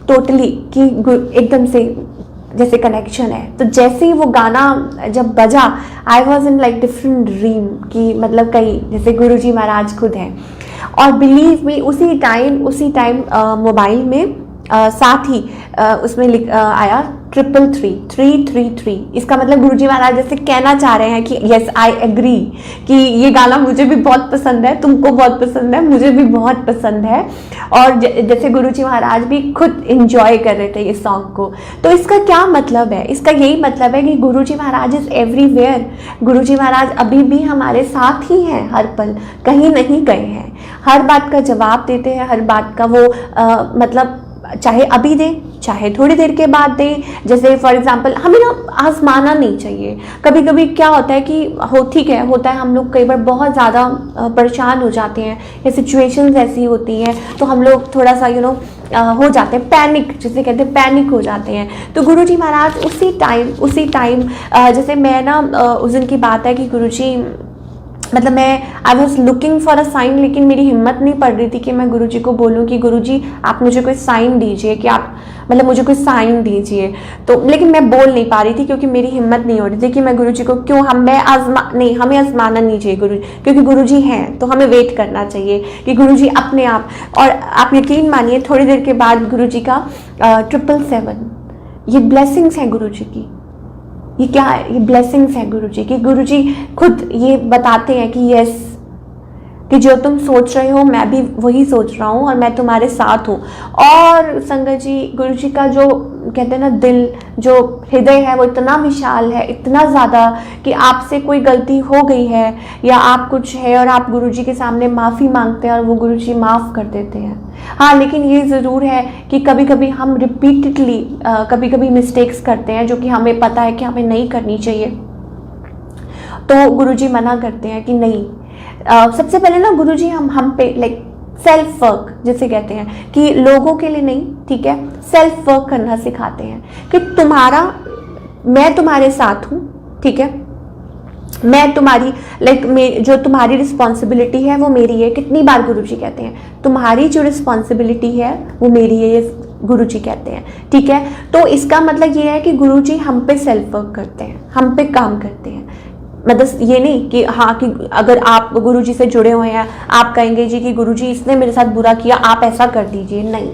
टोटली कि एकदम से जैसे कनेक्शन है। तो जैसे ही वो गाना जब बजा, I was in like different dream कि मतलब कहीं जैसे गुरुजी महाराज खुद हैं। और बिलीव मी, उसी टाइम मोबाइल में साथ ही उसमें आया 333। इसका मतलब गुरुजी महाराज जैसे कहना चाह रहे हैं कि यस आई एग्री कि ये गाना मुझे भी बहुत पसंद है, तुमको बहुत पसंद है, मुझे भी बहुत पसंद है। और जैसे गुरुजी महाराज भी खुद इंजॉय कर रहे थे इस सॉन्ग को। तो इसका क्या मतलब है? इसका यही मतलब है कि गुरुजी महाराज इज़ एवरीवेयर। गुरुजी महाराज अभी भी हमारे साथ ही हैं, हर पल कहीं नहीं गए हैं। हर बात का जवाब देते हैं, हर बात का वो मतलब चाहे अभी दे चाहे थोड़ी देर के बाद दे। जैसे फॉर एग्जांपल हमें ना आजमाना नहीं चाहिए। कभी कभी क्या होता है कि ठीक है, होता है, हम लोग कई बार बहुत ज़्यादा परेशान हो जाते हैं या सिचुएशंस ऐसी होती हैं तो हम लोग थोड़ा सा हो जाते हैं, पैनिक जिसे कहते हैं, पैनिक हो जाते हैं। तो गुरुजी महाराज उसी टाइम जैसे मैं ना उस दिन की बात है कि गुरुजी मतलब मैं I was looking for a sign, लेकिन मेरी हिम्मत नहीं पड़ रही थी कि मैं गुरुजी को बोलूँ कि गुरुजी आप मुझे कोई साइन दीजिए, कि आप मतलब मुझे कोई साइन दीजिए। तो लेकिन मैं बोल नहीं पा रही थी क्योंकि मेरी हिम्मत नहीं हो रही थी कि मैं गुरुजी को क्यों हमें आजमाना नहीं चाहिए गुरुजी, क्योंकि गुरुजी हैं तो हमें वेट करना चाहिए कि गुरुजी अपने आप। और आप यकीन मानिए थोड़ी देर के बाद गुरुजी का 777 ये ब्लेसिंग्स हैं गुरु जी की। ये क्या है? ये ब्लेसिंग्स हैं गुरु जी की। गुरु जी खुद ये बताते हैं कि यस, कि जो तुम सोच रहे हो मैं भी वही सोच रहा हूँ और मैं तुम्हारे साथ हूँ। और संगत जी, गुरु जी का जो कहते हैं ना दिल, जो हृदय है वो इतना विशाल है, इतना ज़्यादा, कि आपसे कोई गलती हो गई है या आप कुछ है और आप गुरु जी के सामने माफ़ी मांगते हैं और वो गुरु जी माफ़ कर देते हैं। हाँ, लेकिन ये ज़रूर है कि कभी कभी हम रिपीटेडली कभी कभी मिस्टेक्स करते हैं जो कि हमें पता है कि हमें नहीं करनी चाहिए, तो गुरु जी मना करते हैं कि नहीं। सबसे पहले ना गुरुजी हम पे लाइक सेल्फ वर्क जिसे कहते हैं, कि लोगों के लिए नहीं, ठीक है, सेल्फ वर्क करना सिखाते हैं कि मैं तुम्हारे साथ हूँ, ठीक है, मैं तुम्हारी जो तुम्हारी रिस्पॉन्सिबिलिटी है वो मेरी है। कितनी बार गुरुजी कहते हैं तुम्हारी जो रिस्पॉन्सिबिलिटी है वो मेरी है, ये गुरुजी कहते हैं, ठीक है। तो इसका मतलब ये है कि गुरुजी हम पे सेल्फ वर्क करते हैं, हम पे काम करते हैं। मतलब ये नहीं कि हाँ, कि अगर आप गुरुजी से जुड़े हुए हैं आप कहेंगे जी कि गुरुजी इसने मेरे साथ बुरा किया, आप ऐसा कर दीजिए, नहीं,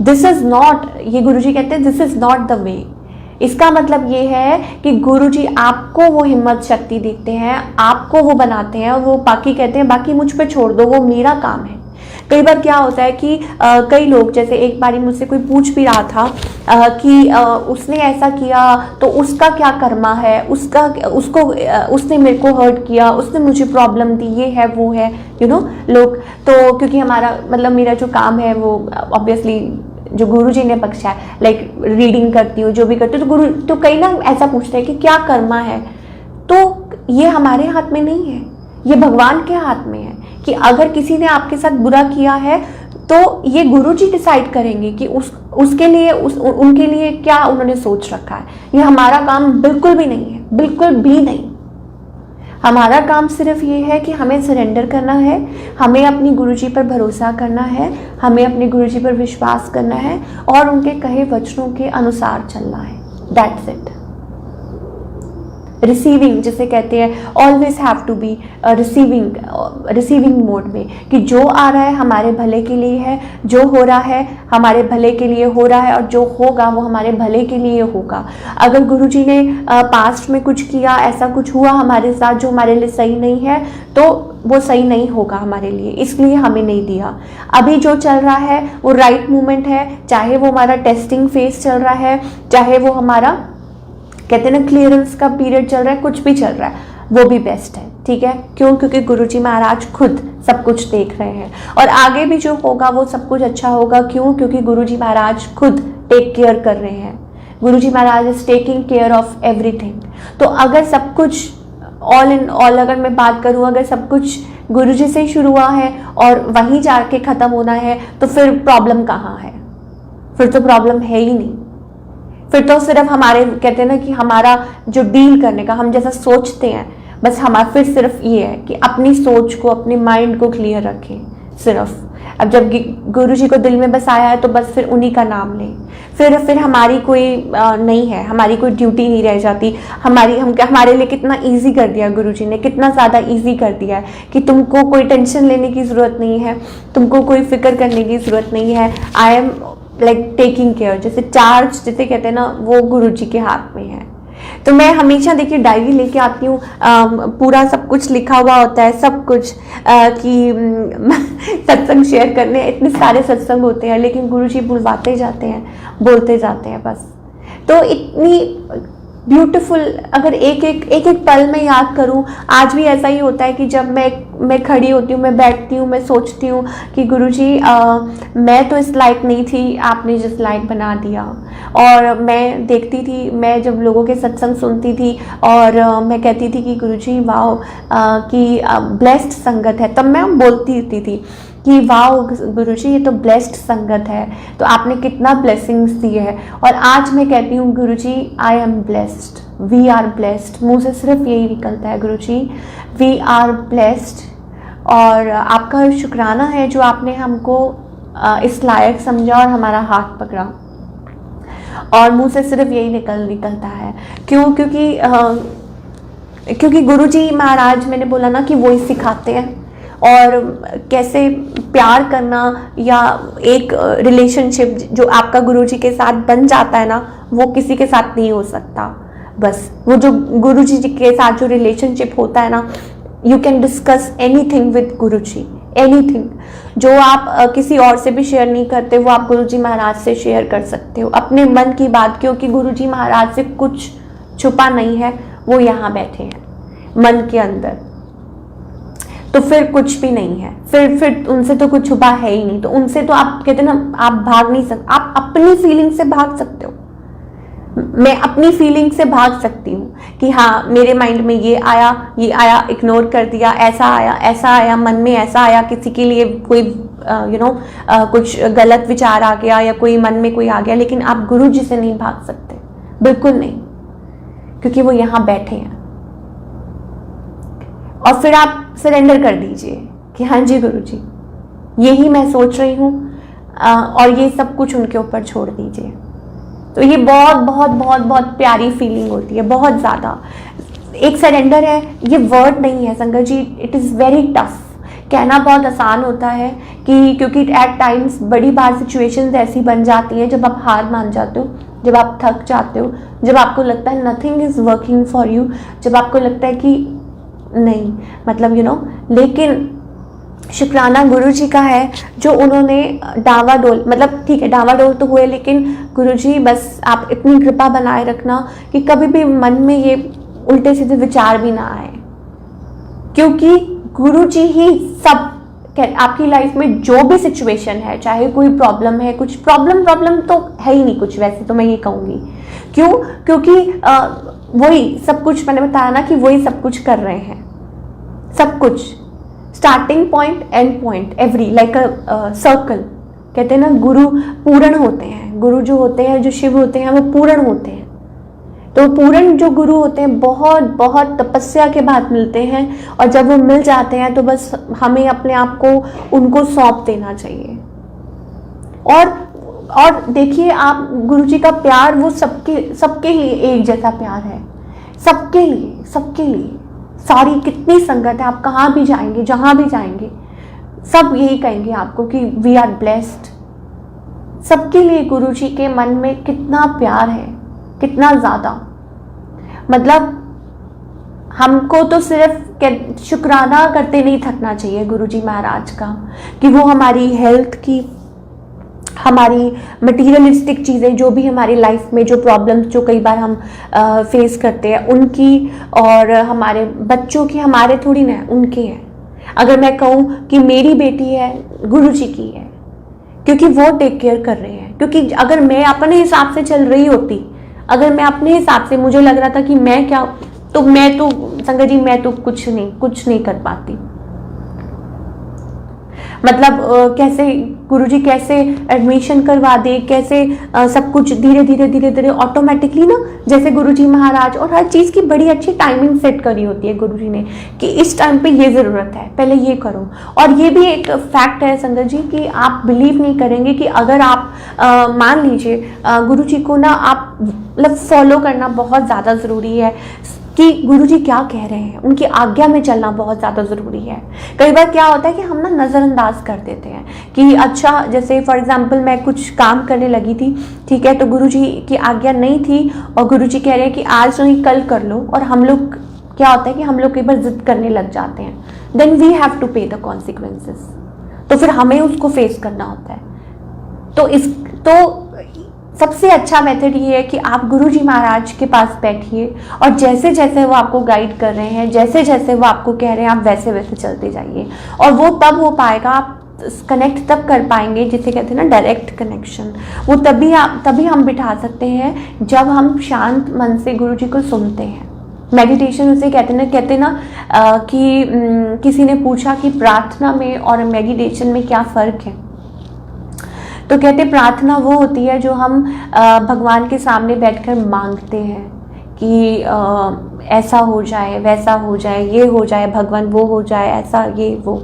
दिस इज नॉट, ये गुरुजी कहते हैं this is not the way. इसका मतलब ये है कि गुरुजी आपको वो हिम्मत शक्ति देते हैं, आपको वो बनाते हैं और वो बाकी कहते हैं बाकी मुझ पे छोड़ दो, वो मेरा काम है। कई बार क्या होता है कि कई लोग, जैसे एक बारी मुझसे कोई पूछ भी रहा था कि उसने ऐसा किया तो उसका क्या कर्मा है, उसने मेरे को हर्ट किया, उसने मुझे प्रॉब्लम दी, ये है वो है, लोग तो क्योंकि हमारा मतलब मेरा जो काम है वो ऑब्वियसली जो गुरुजी ने बख्शा है, लाइक रीडिंग करती हूँ, जो भी करती हूँ, तो कई ना ऐसा पूछते हैं कि क्या कर्मा है। तो ये हमारे हाथ में नहीं है, ये भगवान के हाथ में है कि अगर किसी ने आपके साथ बुरा किया है तो ये गुरुजी डिसाइड करेंगे कि उसके लिए उनके लिए क्या उन्होंने सोच रखा है। ये हमारा काम बिल्कुल भी नहीं है, बिल्कुल भी नहीं। हमारा काम सिर्फ ये है कि हमें सरेंडर करना है, हमें अपनी गुरुजी पर भरोसा करना है, हमें अपने गुरुजी पर विश्वास करना है और उनके कहे वचनों के अनुसार चलना है। That's it. रिसीविंग जिसे कहते हैं, always have to be receiving mode में, कि जो आ रहा है हमारे भले के लिए है, जो हो रहा है हमारे भले के लिए हो रहा है और जो होगा वो हमारे भले के लिए होगा। अगर गुरुजी ने पास्ट में कुछ किया, ऐसा कुछ हुआ हमारे साथ जो हमारे लिए सही नहीं है, तो वो सही नहीं होगा हमारे लिए, इसलिए हमें नहीं दिया। अभी जो चल रहा है वो राइट मोमेंट है, चाहे वो हमारा टेस्टिंग फेज चल रहा है, चाहे वो हमारा कहते हैं ना क्लियरेंस का पीरियड चल रहा है, कुछ भी चल रहा है, वो भी बेस्ट है, ठीक है। क्यों? क्योंकि गुरुजी महाराज खुद सब कुछ देख रहे हैं और आगे भी जो होगा वो सब कुछ अच्छा होगा। क्यों? क्योंकि गुरुजी महाराज खुद टेक केयर कर रहे हैं। Guruji Maharaj is taking care of everything. तो अगर सब कुछ ऑल इन ऑल अगर मैं बात करूँ, अगर सब कुछ गुरुजी से ही शुरू हुआ है और वहीं जाके ख़त्म होना है, तो फिर प्रॉब्लम कहाँ है? फिर तो प्रॉब्लम है ही नहीं। फिर तो सिर्फ हमारे कहते हैं ना कि हमारा जो डील करने का, हम जैसा सोचते हैं, बस हमारा फिर सिर्फ ये है कि अपनी सोच को, अपने माइंड को क्लियर रखें सिर्फ। अब जब गुरुजी को दिल में बस आया है तो बस फिर उन्हीं का नाम लें। फिर हमारी कोई नहीं है, हमारी कोई ड्यूटी नहीं रह जाती। हमारे लिए कितना इजी कर दिया गुरुजी ने, कितना ज़्यादा इजी कर दिया है कि तुमको कोई टेंशन लेने की ज़रूरत नहीं है, तुमको कोई फिक्र करने की ज़रूरत नहीं है। I am like taking care, जैसे चार्ज जिसे कहते हैं ना, वो गुरुजी के हाथ में है। तो मैं हमेशा देखिए डायरी लेके आती हूँ, पूरा सब कुछ लिखा हुआ होता है, सब कुछ कि सत्संग शेयर करने, इतने सारे सत्संग होते हैं लेकिन गुरुजी बुलवाते जाते हैं, बोलते जाते हैं बस। तो इतनी ब्यूटीफुल, अगर एक एक पल में याद करूं, आज भी ऐसा ही होता है कि जब मैं खड़ी होती हूँ, मैं बैठती हूँ, मैं सोचती हूँ कि गुरुजी मैं तो इस लायक नहीं थी, आपने जिस लायक बना दिया। और मैं देखती थी, मैं जब लोगों के सत्संग सुनती थी और मैं कहती थी कि गुरुजी वाओ कि ब्लेस्ड संगत है, तब मैं बोलती थी कि वाओ गुरुजी ये तो ब्लेस्ड संगत है, तो आपने कितना ब्लेसिंग्स दी है। और आज मैं कहती हूँ Guruji I am blessed, we are blessed. मुँह से सिर्फ यही निकलता है गुरुजी वी आर ब्लेस्ड। और आपका शुक्राना है जो आपने हमको इस लायक समझा और हमारा हाथ पकड़ा। और मुँह से सिर्फ यही निकलता है। क्यों? क्योंकि गुरुजी महाराज, मैंने बोला ना कि वो ही सिखाते हैं और कैसे प्यार करना या एक रिलेशनशिप जो आपका गुरुजी के साथ बन जाता है ना, वो किसी के साथ नहीं हो सकता। बस वो जो गुरुजी के साथ जो रिलेशनशिप होता है ना, you can discuss anything with Guruji, anything. जो आप किसी और से भी शेयर नहीं करते वो आप गुरुजी महाराज से शेयर कर सकते हो अपने मन की बात, क्योंकि गुरुजी महाराज से कुछ छुपा नहीं है, वो यहाँ बैठे हैं मन के अंदर। तो फिर कुछ भी नहीं है, फिर उनसे तो कुछ छुपा है ही नहीं। तो उनसे तो आप कहते हैं ना, आप भाग नहीं सकते। आप अपनी फीलिंग से भाग सकते हो। मैं अपनी फीलिंग से भाग सकती हूँ कि हाँ मेरे माइंड में ये आया, इग्नोर कर दिया, ऐसा आया, मन में ऐसा आया, किसी के लिए कोई कुछ गलत विचार आ गया या कोई मन में कोई आ गया, लेकिन आप गुरु जी से नहीं भाग सकते, बिल्कुल नहीं, क्योंकि वो यहाँ बैठे हैं। और फिर आप सरेंडर कर दीजिए कि हाँ जी गुरु जी, यही मैं सोच रही हूँ, और ये सब कुछ उनके ऊपर छोड़ दीजिए। तो ये बहुत बहुत बहुत बहुत प्यारी फीलिंग होती है, बहुत ज़्यादा। एक सरेंडर है, ये वर्ड नहीं है संगत जी, इट इज़ वेरी टफ। कहना बहुत आसान होता है कि क्योंकि एट टाइम्स बड़ी बार सिचुएशंस ऐसी बन जाती हैं जब आप हार मान जाते हो, जब आप थक जाते हो, जब आपको लगता है nothing is working for you, जब आपको लगता है कि नहीं, मतलब लेकिन शुक्राना गुरु जी का है जो उन्होंने डावाडोल, मतलब ठीक है डावाडोल तो हुए, लेकिन गुरु जी बस आप इतनी कृपा बनाए रखना कि कभी भी मन में ये उल्टे सीधे विचार भी ना आए, क्योंकि गुरु जी ही सब आपकी लाइफ में जो भी सिचुएशन है, चाहे कोई प्रॉब्लम है, कुछ प्रॉब्लम तो है ही नहीं कुछ, वैसे तो मैं ये कहूँगी। क्यों? क्योंकि वही सब कुछ, मैंने बताया ना कि वही सब कुछ कर रहे हैं, सब कुछ, starting point, and point, every like a circle. कहते हैं ना गुरु पूर्ण होते हैं, गुरु जो होते हैं, जो शिव होते हैं, वो पूर्ण होते हैं। तो पूर्ण जो गुरु होते हैं बहुत बहुत तपस्या के बाद मिलते हैं, और जब वो मिल जाते हैं तो बस हमें अपने आप को उनको सौंप देना चाहिए। और देखिए आप, गुरु जी का प्यार वो सबके लिए एक जैसा प्यार है, सबके लिए। सारी कितनी संगत है, आप कहाँ भी जाएंगे, जहाँ भी जाएंगे, सब यही कहेंगे आपको कि वी आर ब्लेस्ड। सबके लिए गुरु जी के मन में कितना प्यार है, कितना ज़्यादा। मतलब हमको तो सिर्फ शुक्राना करते नहीं थकना चाहिए गुरु जी महाराज का, कि वो हमारी हेल्थ की, हमारी मटीरियलिस्टिक चीज़ें, जो भी हमारी लाइफ में जो प्रॉब्लम्स जो कई बार हम फेस करते हैं उनकी, और हमारे बच्चों की, हमारे थोड़ी ना, उनके हैं। अगर मैं कहूँ कि मेरी बेटी है, गुरु जी की है, क्योंकि वो टेक केयर कर रहे हैं। क्योंकि अगर मैं अपने हिसाब से चल रही होती, अगर मैं अपने हिसाब से, मुझे लग रहा था कि मैं क्या, तो मैं तो संगत जी, मैं तो कुछ नहीं कर पाती। मतलब कैसे गुरुजी कैसे एडमिशन करवा दे, कैसे सब कुछ धीरे ऑटोमेटिकली ना, जैसे गुरुजी महाराज, और हर चीज़ की बड़ी अच्छी टाइमिंग सेट करी होती है गुरुजी ने कि इस टाइम पे ये ज़रूरत है, पहले ये करो। और ये भी एक फैक्ट है संगत जी कि आप बिलीव नहीं करेंगे कि अगर आप मान लीजिए गुरुजी को ना आप मतलब फॉलो करना बहुत ज़्यादा ज़रूरी है कि गुरुजी क्या कह रहे हैं, उनकी आज्ञा में चलना बहुत ज़्यादा ज़रूरी है। कई बार क्या होता है कि हम ना नज़रअंदाज कर देते हैं कि अच्छा, जैसे फॉर एग्जांपल मैं कुछ काम करने लगी थी, ठीक है, तो गुरुजी की आज्ञा नहीं थी और गुरुजी कह रहे हैं कि आज नहीं कल कर लो, और हम लोग क्या होता है कि हम लोग कई बार जिद करने लग जाते हैं, देन वी हैव टू पे द कॉन्सिक्वेंसेस। तो फिर हमें उसको फेस करना होता है। तो सबसे अच्छा मेथड ये है कि आप गुरुजी महाराज के पास बैठिए, और जैसे जैसे वो आपको गाइड कर रहे हैं, जैसे जैसे वो आपको कह रहे हैं, आप वैसे वैसे चलते जाइए। और वो तब हो पाएगा, आप कनेक्ट तब कर पाएंगे, जिसे कहते हैं ना डायरेक्ट कनेक्शन। वो तभी हम बिठा सकते हैं जब हम शांत मन से गुरुजी को सुनते हैं। मेडिटेशन उसे कहते ना कि किसी ने पूछा कि प्रार्थना में और मेडिटेशन में क्या फ़र्क है, तो कहते प्रार्थना वो होती है जो हम भगवान के सामने बैठकर मांगते हैं कि ऐसा हो जाए, वैसा हो जाए, ये हो जाए, भगवान वो हो जाए, ऐसा ये वो।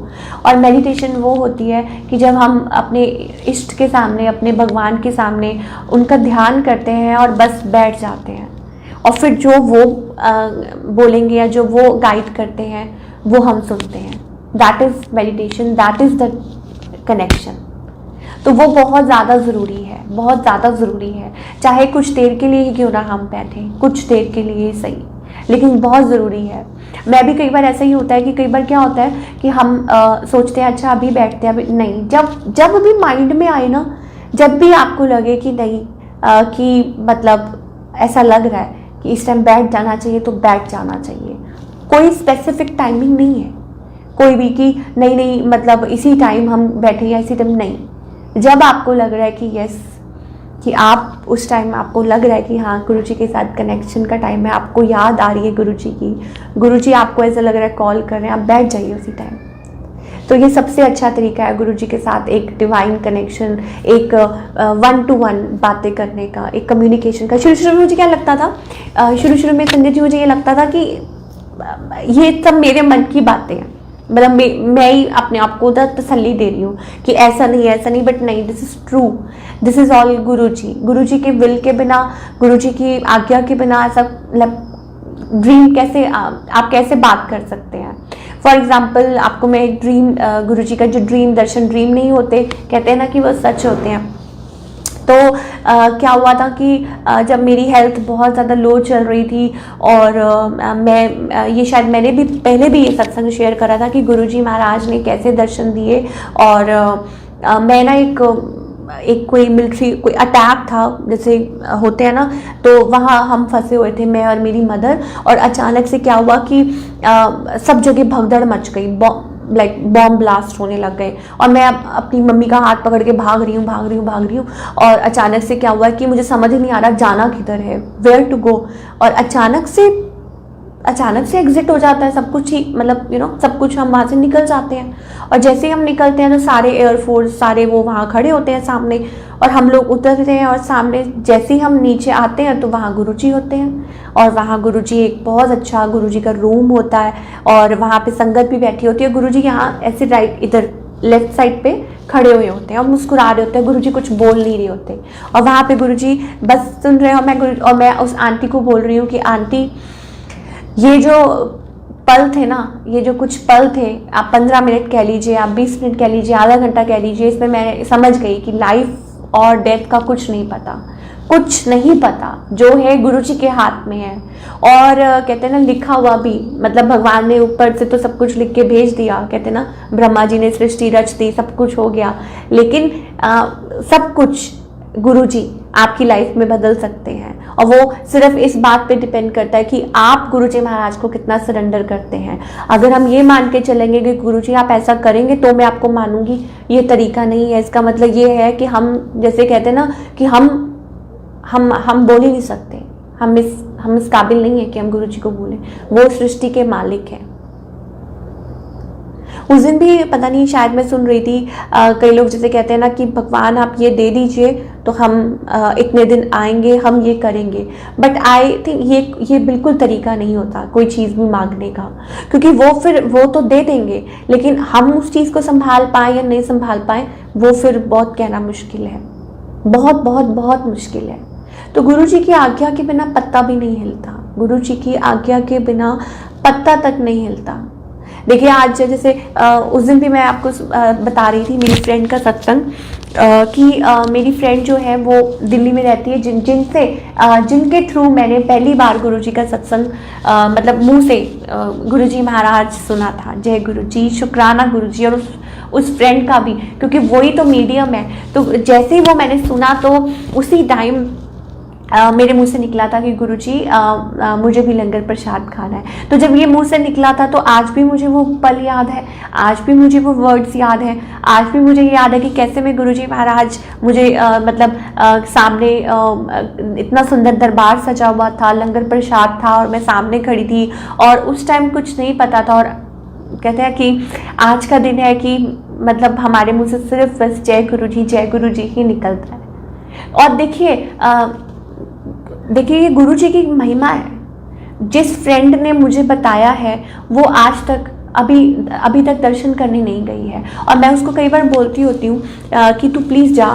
और मेडिटेशन वो होती है कि जब हम अपने इष्ट के सामने, अपने भगवान के सामने उनका ध्यान करते हैं और बस बैठ जाते हैं, और फिर जो वो बोलेंगे या जो वो गाइड करते हैं वो हम सुनते हैं। That is meditation, that is the connection. तो वो बहुत ज़्यादा ज़रूरी है, बहुत ज़्यादा ज़रूरी है। चाहे कुछ देर के लिए ही क्यों ना हम बैठें, कुछ देर के लिए ही सही, लेकिन बहुत ज़रूरी है। मैं भी कई बार ऐसा ही होता है कि कई बार क्या होता है कि हम सोचते हैं अच्छा अभी बैठते हैं, अभी नहीं, जब भी माइंड में आए ना, जब भी आपको लगे कि नहीं कि मतलब ऐसा लग रहा है कि इस टाइम बैठ जाना चाहिए तो बैठ जाना चाहिए। कोई स्पेसिफिक टाइमिंग नहीं है कोई भी कि नहीं मतलब इसी टाइम हम बैठे या इसी टाइम, नहीं। जब आपको लग रहा है कि यस, कि आप उस टाइम आपको लग रहा है कि हाँ गुरुजी के साथ कनेक्शन का टाइम है, आपको याद आ रही है गुरुजी की, गुरुजी आपको ऐसा लग रहा है कॉल कर रहे हैं, आप बैठ जाइए उसी टाइम। तो ये सबसे अच्छा तरीका है गुरुजी के साथ एक डिवाइन कनेक्शन, एक 1 to 1 बातें करने का, एक कम्युनिकेशन का। शुरू में मुझे क्या लगता था, शुरू में संजय जी मुझे ये लगता था कि ये सब मेरे मन की बातें हैं, मतलब मैं ही अपने आप को तसल्ली दे रही हूँ कि ऐसा नहीं, बट नहीं, this is true, this is all Guruji के विल के बिना, गुरुजी की आज्ञा के बिना ऐसा ड्रीम कैसे आप कैसे बात कर सकते हैं। फॉर एग्जाम्पल आपको मैं एक ड्रीम, गुरुजी का जो ड्रीम दर्शन, ड्रीम नहीं होते, कहते हैं ना कि वो सच होते हैं। तो क्या हुआ था कि जब मेरी हेल्थ बहुत ज़्यादा लो चल रही थी और मैं ये शायद मैंने भी पहले भी ये सत्संग शेयर करा था कि गुरुजी महाराज ने कैसे दर्शन दिए। और मैं ना एक कोई मिलिट्री कोई अटैक था जैसे होते हैं ना, तो वहाँ हम फंसे हुए थे, मैं और मेरी मदर। और अचानक से क्या हुआ कि सब जगह भगदड़ मच गई, लाइक बॉम्ब ब्लास्ट होने लग गए और मैं अपनी मम्मी का हाथ पकड़ के भाग रही हूँ। और अचानक से क्या हुआ कि मुझे समझ ही नहीं आ रहा जाना किधर है, वेयर टू गो। और अचानक से एग्जिट हो जाता है सब कुछ ही, मतलब सब कुछ हम वहाँ से निकल जाते हैं। और जैसे ही हम निकलते हैं तो सारे एयरफोर्स सारे वो वहाँ खड़े होते हैं सामने, और हम लोग उतरते हैं और सामने जैसे ही हम नीचे आते हैं तो वहाँ गुरुजी होते हैं। और वहाँ गुरुजी एक बहुत अच्छा गुरुजी का रूम होता है और वहाँ पे संगत भी बैठी होती है। गुरुजी यहाँ ऐसे राइट इधर लेफ्ट साइड पे खड़े हुए होते हैं और मुस्कुरा रहे होते हैं, गुरुजी कुछ बोल नहीं रहे होते। और वहाँ पे गुरुजी बस सुन रहे हैं। और मैं उस आंटी को बोल रही हूँ कि आंटी, ये जो पल थे ना, ये जो कुछ पल थे, आप 15 मिनट कह लीजिए, आप 20 मिनट कह लीजिए, आधा घंटा कह लीजिए, इसमें मैं समझ गई कि लाइफ और डेथ का कुछ नहीं पता, जो है गुरुजी के हाथ में है। और कहते हैं ना लिखा हुआ भी, मतलब भगवान ने ऊपर से तो सब कुछ लिख के भेज दिया, कहते हैं ना ब्रह्मा जी ने सृष्टि रच दी, सब कुछ हो गया, लेकिन सब कुछ गुरुजी आपकी लाइफ में बदल सकते हैं। और वो सिर्फ इस बात पे डिपेंड करता है कि आप गुरुजी महाराज को कितना सरेंडर करते हैं। अगर हम ये मान के चलेंगे कि गुरुजी आप ऐसा करेंगे तो मैं आपको मानूंगी, ये तरीका नहीं है। इसका मतलब ये है कि हम जैसे कहते हैं ना कि हम बोल ही नहीं सकते, हम इस काबिल नहीं है कि हम गुरुजी को बोलें। वो सृष्टि के मालिक हैं। उस दिन भी पता नहीं, शायद मैं सुन रही थी, कई लोग जैसे कहते हैं ना कि भगवान आप ये दे दीजिए तो हम इतने दिन आएंगे, हम ये करेंगे। बट आई थिंक ये बिल्कुल तरीका नहीं होता कोई चीज़ भी मांगने का, क्योंकि वो तो दे देंगे, लेकिन हम उस चीज़ को संभाल पाएँ या नहीं संभाल पाएँ, वो फिर बहुत कहना मुश्किल है, बहुत बहुत बहुत मुश्किल है। तो गुरुजी की आज्ञा के बिना पत्ता भी नहीं हिलता, गुरुजी की आज्ञा के बिना पत्ता तक नहीं हिलता। देखिए आज जैसे उस दिन भी मैं आपको बता रही थी मेरी फ्रेंड का सत्संग, कि मेरी फ्रेंड जो है वो दिल्ली में रहती है, जिनके थ्रू मैंने पहली बार गुरुजी का सत्संग मतलब मुंह से गुरुजी महाराज सुना था। जय गुरुजी, शुक्राना गुरुजी। और उस फ्रेंड का भी, क्योंकि वही तो मीडियम है। तो जैसे ही वो मैंने सुना तो उसी टाइम मेरे मुंह से निकला था कि गुरुजी मुझे भी लंगर प्रसाद खाना है। तो जब ये मुंह से निकला था तो आज भी मुझे वो पल याद है, आज भी मुझे वो वर्ड्स याद है, आज भी मुझे ये याद है कि कैसे मैं गुरुजी महाराज मुझे सामने इतना सुंदर दरबार सजा हुआ था, लंगर प्रसाद था और मैं सामने खड़ी थी और उस टाइम कुछ नहीं पता था। और कहते हैं कि आज का दिन है कि मतलब हमारे मुँह से सिर्फ बस जय गुरुजी ही निकलता है। और देखिए ये गुरुजी की महिमा है। जिस फ्रेंड ने मुझे बताया है वो आज तक अभी तक दर्शन करने नहीं गई है। और मैं उसको कई बार बोलती होती हूँ कि तू प्लीज़ जा,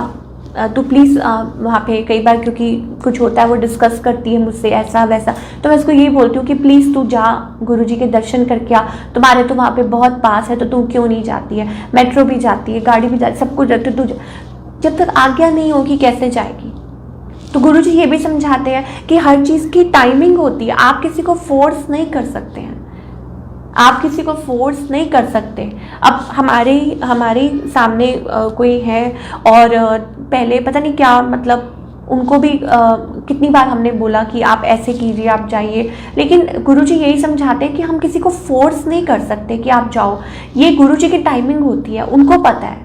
तू प्लीज़ वहाँ पे कई बार क्योंकि कुछ होता है वो डिस्कस करती है मुझसे ऐसा वैसा, तो मैं उसको यही बोलती हूँ कि प्लीज़ तू जा गुरुजी के दर्शन करके आ, तुम्हारे तो वहाँ पे बहुत पास है तो तू क्यों नहीं जाती है, मेट्रो भी जाती है, गाड़ी भी जाती है, सब कुछ जाती है, तू जब तक आज्ञा नहीं होगी कैसे जाएगी। तो गुरुजी ये भी समझाते हैं कि हर चीज़ की टाइमिंग होती है, आप किसी को फोर्स नहीं कर सकते हैं, आप किसी को फोर्स नहीं कर सकते। अब हमारे सामने कोई है और पहले पता नहीं क्या मतलब उनको भी कितनी बार हमने बोला कि आप ऐसे कीजिए, आप जाइए, लेकिन गुरुजी यही समझाते हैं कि हम किसी को फोर्स नहीं कर सकते कि आप जाओ, ये गुरुजी की टाइमिंग होती है, उनको पता है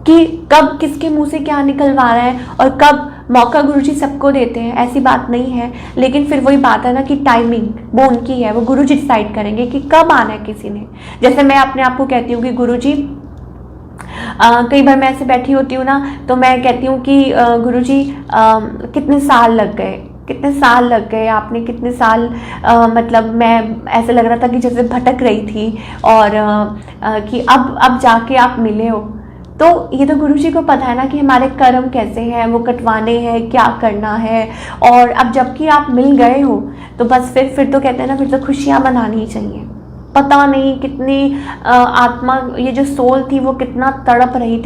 कि कब किसके मुंह से क्या निकलवा रहा है और कब मौका गुरुजी सबको देते हैं, ऐसी बात नहीं है। लेकिन फिर वही बात है ना कि टाइमिंग वो उनकी है, वो गुरुजी डिसाइड करेंगे कि कब आना है किसी ने। जैसे मैं अपने आप को कहती हूँ कि गुरुजी कई बार मैं ऐसे बैठी होती हूँ ना तो मैं कहती हूँ कि गुरुजी कितने साल लग गए आपने, कितने साल मतलब मैं ऐसे लग रहा था कि जैसे भटक रही थी और कि अब जाके आप मिले हो। तो ये तो गुरुजी को पता है ना कि हमारे कर्म कैसे हैं, वो कटवाने हैं, क्या करना है, और अब जबकि आप मिल गए हो तो बस फिर तो कहते हैं ना, फिर तो खुशियाँ मनानी चाहिए। पता नहीं कितनी आत्मा, ये जो सोल थी वो कितना तड़प रही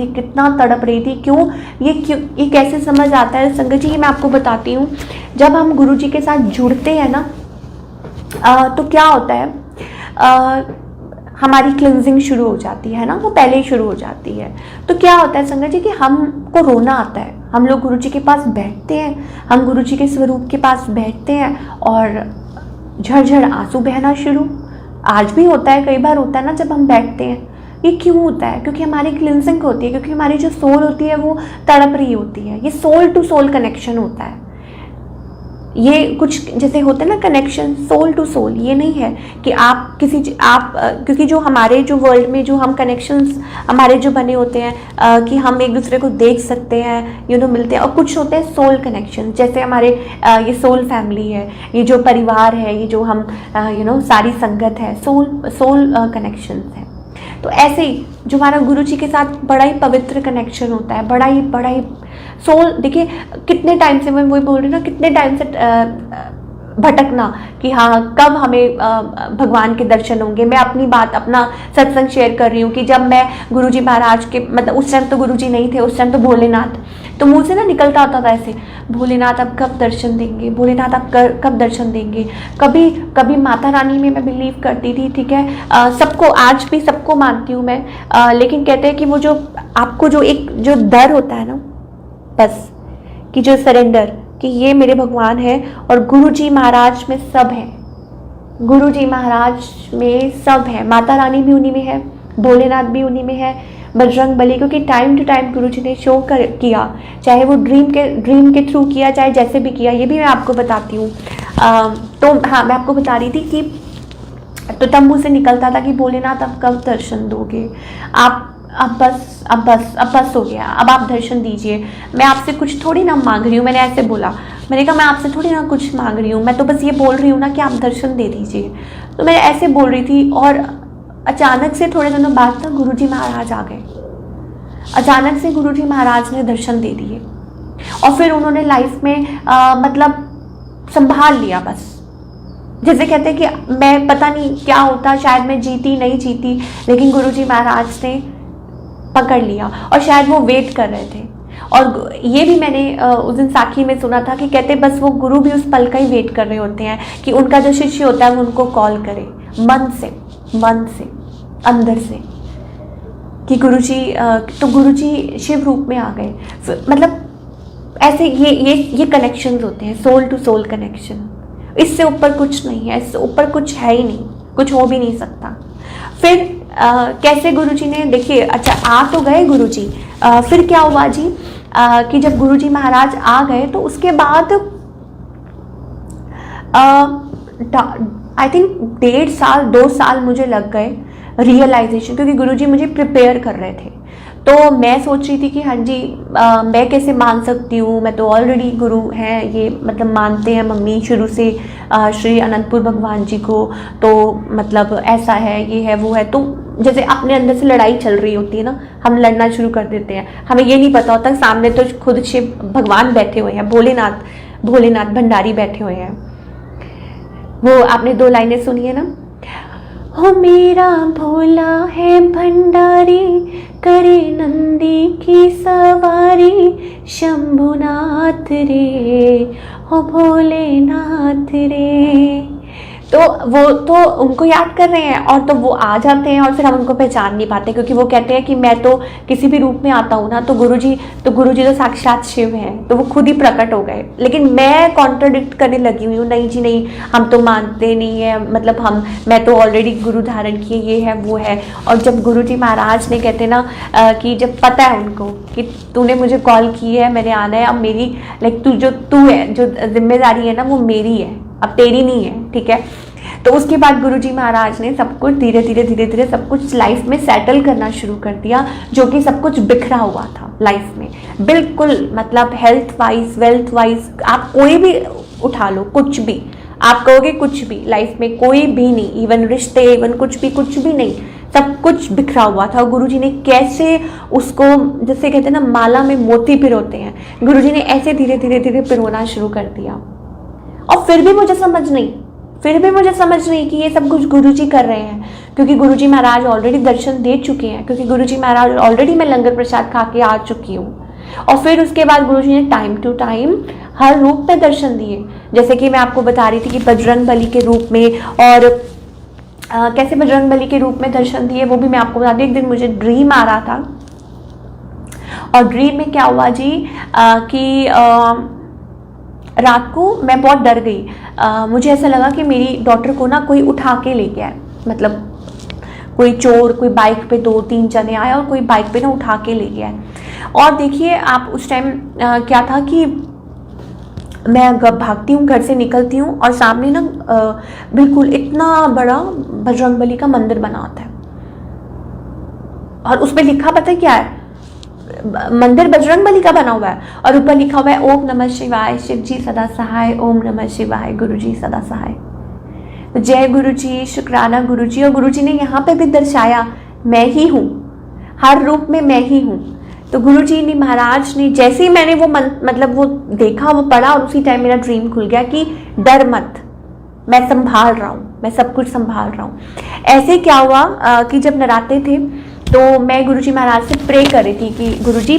थी, क्यों ये कैसे समझ आता है संगत जी, ये मैं आपको बताती हूँ। जब हम गुरुजी के साथ जुड़ते हैं ना तो क्या होता है, हमारी क्लिनजिंग शुरू हो जाती है ना, वो पहले ही शुरू हो जाती है। तो क्या होता है संगत जी कि हमको रोना आता है, हम लोग गुरुजी के पास बैठते हैं, हम गुरुजी के स्वरूप के पास बैठते हैं और झरझर आंसू बहना शुरू। आज भी होता है, कई बार होता है ना जब हम बैठते हैं। ये क्यों होता है? क्योंकि हमारी क्लिनजिंग होती है, क्योंकि हमारी जो सोल होती है वो तड़प रही होती है। ये सोल टू सोल कनेक्शन होता है। ये कुछ जैसे होते हैं ना कनेक्शन सोल टू सोल, ये नहीं है कि आप क्योंकि जो हमारे जो वर्ल्ड में जो हम कनेक्शंस हमारे जो बने होते हैं कि हम एक दूसरे को देख सकते हैं, मिलते हैं, और कुछ होते हैं सोल कनेक्शन, जैसे हमारे ये सोल फैमिली है, ये जो परिवार है, ये जो हम सारी संगत है, सोल कनेक्शंस है। तो ऐसे ही जो हमारा गुरुजी के साथ बड़ा ही पवित्र कनेक्शन होता है, बड़ा ही सोल। देखिए कितने टाइम से मैं वही बोल रही हूँ ना, कितने टाइम से भटकना कि हाँ कब हमें भगवान के दर्शन होंगे। मैं अपनी बात, अपना सत्संग शेयर कर रही हूँ कि जब मैं गुरुजी महाराज के, मतलब उस टाइम तो गुरुजी नहीं थे, उस टाइम तो भोलेनाथ, तो मुँह से ना निकलता होता था ऐसे, भोलेनाथ अब कब दर्शन देंगे, भोलेनाथ अब कब दर्शन देंगे। कभी माता रानी में मैं बिलीव करती थी, ठीक है, सबको आज भी सबको मानती हूँ मैं, लेकिन कहते हैं कि वो जो आपको जो एक जो डर होता है ना, बस कि जो सरेंडर कि ये मेरे भगवान है और गुरुजी महाराज में सब है, गुरुजी महाराज में सब है, माता रानी भी उन्हीं में है, भोलेनाथ भी उन्हीं में है, बजरंग बली, क्योंकि टाइम टू टाइम गुरुजी ने शो किया, चाहे वो ड्रीम के थ्रू किया, चाहे जैसे भी किया। ये भी मैं आपको बताती हूँ। तो हाँ, मैं आपको बता रही थी कि तो तंबू से निकलता था कि भोलेनाथ अब कब दर्शन दोगे, आप अब बस हो गया, अब आप दर्शन दीजिए, मैं आपसे कुछ थोड़ी ना मांग रही हूँ। मैंने ऐसे बोला, मैंने कहा मैं आपसे थोड़ी ना कुछ मांग रही हूँ, मैं तो बस ये बोल रही हूँ ना कि आप दर्शन दे दीजिए। तो मैं ऐसे बोल रही थी और अचानक से थोड़े दिनों बाद तक गुरुजी महाराज आ गए। अचानक से गुरुजी महाराज ने दर्शन दे दिए और फिर उन्होंने लाइफ में मतलब संभाल लिया। बस जैसे कहते हैं कि मैं पता नहीं क्या होता, शायद मैं जीती नहीं जीती, लेकिन गुरुजी महाराज ने पकड़ लिया और शायद वो वेट कर रहे थे। और ये भी मैंने उस दिन साखी में सुना था कि कहते बस वो गुरु भी उस पल का ही वेट कर रहे होते हैं कि उनका जो शिष्य होता है वो उनको कॉल करे मन से अंदर से कि गुरुजी, तो गुरुजी शिव रूप में आ गए। मतलब ऐसे ये कनेक्शंस होते हैं, सोल टू सोल कनेक्शन। इससे ऊपर कुछ नहीं है, इससे ऊपर कुछ है ही नहीं, कुछ हो भी नहीं सकता। फिर कैसे गुरुजी ने, देखिए अच्छा आ तो गए गुरुजी, फिर क्या हुआ जी कि जब गुरुजी महाराज आ गए तो उसके बाद आई थिंक 1.5 साल 2 साल मुझे लग गए रियलाइजेशन, क्योंकि गुरुजी मुझे प्रिपेयर कर रहे थे। तो मैं सोच रही थी कि हाँ जी मैं कैसे मान सकती हूँ, मैं तो ऑलरेडी गुरु हैं, ये मतलब मानते हैं मम्मी शुरू से श्री अनंतपुर भगवान जी को, तो मतलब ऐसा है, ये है वो है। तो जैसे अपने अंदर से लड़ाई चल रही होती है ना, हम लड़ना शुरू कर देते हैं, हमें ये नहीं पता होता सामने तो खुद शिव भगवान बैठे हुए हैं, भोलेनाथ भंडारी बैठे हुए हैं। वो आपने 2 लाइनें सुनी है ना, हो मेरा भोला है भंडारी, करे नंदी की सवारी, शंभुनाथ रे हो भोलेनाथ रे। तो वो तो उनको याद कर रहे हैं और तो वो आ जाते हैं और फिर हम उनको पहचान नहीं पाते, क्योंकि वो कहते हैं कि मैं तो किसी भी रूप में आता हूँ ना, तो गुरुजी तो साक्षात शिव हैं, तो वो खुद ही प्रकट हो गए। लेकिन मैं कॉन्ट्रडिक्ट करने लगी हुई हूँ, नहीं जी नहीं, हम तो मानते नहीं है, मतलब मैं तो ऑलरेडी गुरु धारण किए, ये है वो है। और जब गुरुजी महाराज ने कहते ना कि जब पता है उनको कि तूने मुझे कॉल की है, मैंने आना है, अब मेरी लाइक तू है, जो जिम्मेदारी है ना वो मेरी है, अब तेरी नहीं है, ठीक है। तो उसके बाद गुरुजी महाराज ने सब कुछ धीरे धीरे सब कुछ लाइफ में सेटल करना शुरू कर दिया, जो कि सब कुछ बिखरा हुआ था लाइफ में, बिल्कुल मतलब हेल्थ वाइज, वेल्थ वाइज, आप कोई भी उठा लो, कुछ भी आप कहोगे, कुछ भी लाइफ में कोई भी नहीं, इवन रिश्ते, इवन कुछ भी नहीं, सब कुछ बिखरा हुआ था। गुरुजी ने कैसे उसको, जैसे कहते हैं ना माला में मोती पिरोते हैं, गुरुजी ने ऐसे धीरे धीरे पिरोना शुरू कर दिया। और फिर भी मुझे समझ नहीं कि ये सब कुछ गुरुजी कर रहे हैं, क्योंकि गुरुजी महाराज ऑलरेडी दर्शन दे चुके हैं, क्योंकि गुरुजी महाराज ऑलरेडी मैं लंगर प्रसाद खा के आ चुकी हूँ। और फिर उसके बाद गुरुजी ने टाइम टू टाइम हर रूप में दर्शन दिए, जैसे कि मैं आपको बता रही थी कि बजरंग बली के रूप में, और कैसे बजरंग बली के रूप में दर्शन दिए वो भी मैं आपको बता दी। एक दिन मुझे ड्रीम आ रहा था, और ड्रीम में क्या हुआ जी कि रात को मैं बहुत डर गई। मुझे ऐसा लगा कि मेरी डॉटर को ना कोई उठा के ले गया है, मतलब कोई चोर, कोई बाइक पे 2-3 जने आए और कोई बाइक पे ना उठा के ले गया है। और देखिए आप उस टाइम क्या था कि मैं भागती हूँ, घर से निकलती हूँ, और सामने ना बिल्कुल इतना बड़ा बजरंगबली का मंदिर बना होता है, और उस पर लिखा पता है क्या है, मंदिर बजरंगबली का बना हुआ है, और ऊपर लिखा हुआ है ओम नमः शिवाय, शिव जी सदा सहाय, ओम नमः शिवाय, गुरु जी सदा सहाय। तो जय गुरु जी, शुक्राना गुरु जी। और गुरु जी ने यहाँ पे भी दर्शाया मैं ही हूँ, हर रूप में मैं ही हूँ। तो गुरु जी ने, महाराज ने, जैसे ही मैंने वो मतलब वो देखा, वो पढ़ा, और उसी टाइम मेरा ड्रीम खुल गया कि डर मत, मैं संभाल रहा हूँ, मैं सब कुछ संभाल रहा हूँ। ऐसे क्या हुआ कि जब नराते थे तो मैं गुरुजी महाराज से प्रे कर रही थी कि गुरुजी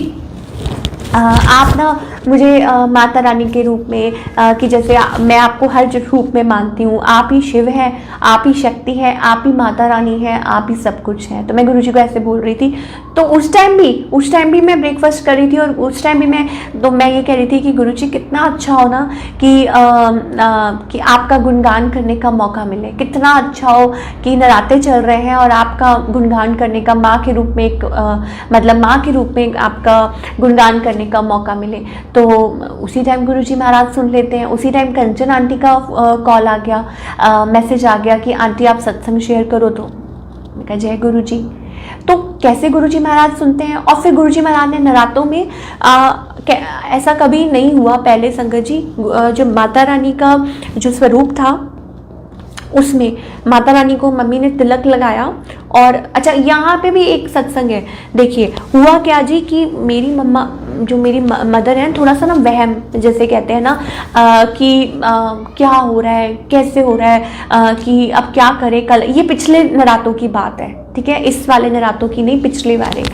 आप ना मुझे माता रानी के रूप में कि जैसे मैं आपको हर रूप में मानती हूँ, आप ही शिव हैं, आप ही शक्ति है, आप ही माता रानी है, आप ही सब कुछ है। तो मैं गुरुजी को ऐसे बोल रही थी। तो उस टाइम भी मैं ब्रेकफास्ट कर रही थी, और उस टाइम भी मैं ये कह रही थी कि गुरुजी कितना अच्छा हो ना कि आपका गुणगान करने का मौका मिले, कितना अच्छा हो कि नराते चल रहे हैं और आपका गुणगान करने का, माँ के रूप में मतलब माँ के रूप में आपका गुणगान करने का मौका मिले। तो उसी टाइम गुरुजी महाराज सुन लेते हैं। उसी टाइम कंचन आंटी का कॉल आ गया, मैसेज आ गया कि आंटी आप सत्संग शेयर करो। तो मैं कहा जय गुरुजी। तो कैसे गुरुजी महाराज सुनते हैं। और फिर गुरुजी महाराज ने नरातों में ऐसा कभी नहीं हुआ पहले संगत जी, जो माता रानी का जो स्वरूप था उसमें माता रानी को मम्मी ने तिलक लगाया। और अच्छा यहाँ पे भी एक सत्संग है, देखिए हुआ क्या जी कि मेरी मम्मा, जो मेरी मदर हैं, थोड़ा सा ना वहम जैसे कहते हैं ना कि क्या हो रहा है, कैसे हो रहा है, कि अब क्या करें कल। ये पिछले नरातों की बात है, ठीक है, इस वाले नरातों की नहीं, पिछले वाले।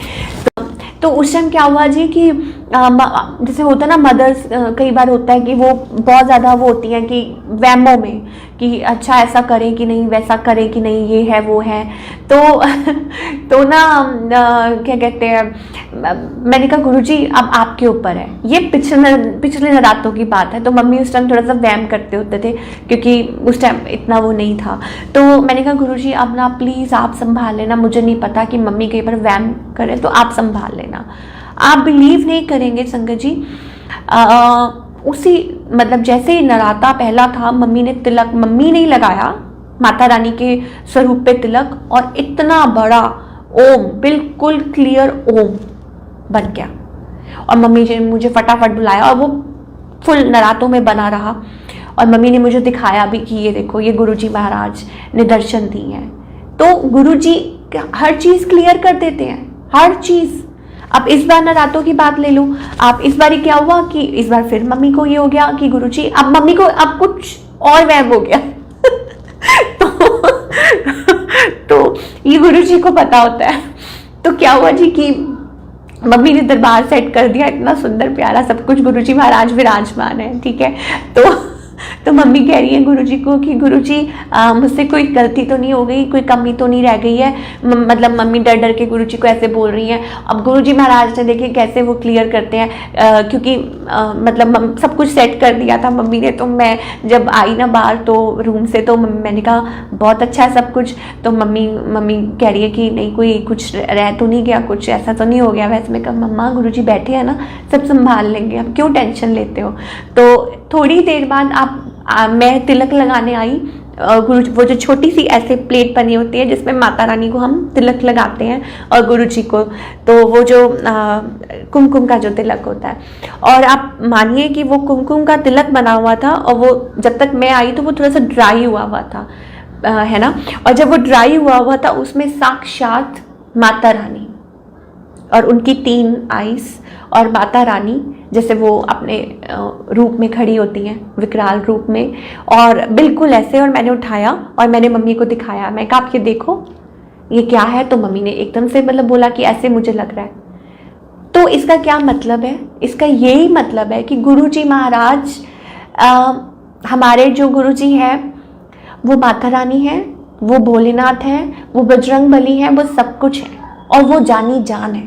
तो उस टाइम क्या हुआ जी कि जैसे होता है ना मदर्स, कई बार होता है कि वो बहुत ज़्यादा वो होती हैं कि वहमों में कि अच्छा ऐसा करें कि नहीं, वैसा करें कि नहीं, ये है वो है। तो ना क्या कहते हैं, मैंने कहा गुरुजी अब आपके ऊपर है, ये पिछले नरातों की बात है। तो मम्मी उस टाइम थोड़ा सा वहम करते होते थे क्योंकि उस टाइम इतना वो नहीं था। तो मैंने कहा गुरुजी अब ना प्लीज़ आप संभाल लेना, मुझे नहीं पता कि मम्मी कहीं पर वहम करे, तो आप संभाल लेना। आप बिलीव नहीं करेंगे संगत जी, उसी मतलब जैसे ही नराता पहला था, मम्मी ने ही लगाया माता रानी के स्वरूप पे तिलक, और इतना बड़ा ओम, बिल्कुल क्लियर ओम, बन गया। और मम्मी जी ने मुझे फटाफट बुलाया और वो फुल नरातों में बना रहा। और मम्मी ने मुझे दिखाया भी कि ये देखो, ये गुरुजी महाराज ने दर्शन दी हैं। तो गुरुजी हर चीज़ क्लियर कर देते हैं, हर चीज़। अब इस बार नरातों की बात ले लो, आप इस बार क्या हुआ कि इस बार फिर मम्मी को ये हो गया कि गुरुजी, अब मम्मी को अब कुछ और वहम हो गया तो ये गुरुजी को पता होता है। तो क्या हुआ जी कि मम्मी ने दरबार सेट कर दिया, इतना सुंदर प्यारा सब कुछ, गुरुजी महाराज विराजमान है, ठीक है। तो मम्मी कह रही है गुरुजी को कि गुरुजी मुझसे कोई गलती तो नहीं हो गई, कोई कमी तो नहीं रह गई है। मतलब मम्मी डर डर के गुरुजी को ऐसे बोल रही हैं। अब गुरुजी महाराज ने देखिए कैसे वो क्लियर करते हैं, क्योंकि मतलब सब कुछ सेट कर दिया था मम्मी ने। तो मैं जब आई ना बाहर तो रूम से, तो मैंने कहा बहुत अच्छा है सब कुछ। तो मम्मी कह रही है कि नहीं, कोई कुछ रह तो नहीं गया, कुछ ऐसा तो नहीं हो गया। वैसे मैं कहा मम्मा गुरुजी बैठे हैं ना, सब संभाल लेंगे, अब क्यों टेंशन लेते हो। तो थोड़ी देर बाद मैं तिलक लगाने आई। गुरुजी, वो जो छोटी सी ऐसे प्लेट बनी होती है जिसमें माता रानी को हम तिलक लगाते हैं और गुरुजी को, तो वो जो कुमकुम का जो तिलक होता है। और आप मानिए कि वो कुमकुम का तिलक बना हुआ था, और वो जब तक मैं आई तो वो थोड़ा सा ड्राई हुआ था, है ना। और जब वो ड्राई हुआ था उसमें साक्षात माता रानी और उनकी 3 आइस और माता रानी जैसे वो अपने रूप में खड़ी होती हैं, विकराल रूप में, और बिल्कुल ऐसे। और मैंने उठाया और मैंने मम्मी को दिखाया। मैं कहा आप ये देखो ये क्या है। तो मम्मी ने एकदम से मतलब बोला कि ऐसे मुझे लग रहा है। तो इसका क्या मतलब है? इसका यही मतलब है कि गुरुजी महाराज, हमारे जो गुरुजी हैं वो माता रानी है, वो भोलेनाथ है, वो बजरंग बली है, वो सब कुछ है और वो जानी जान है।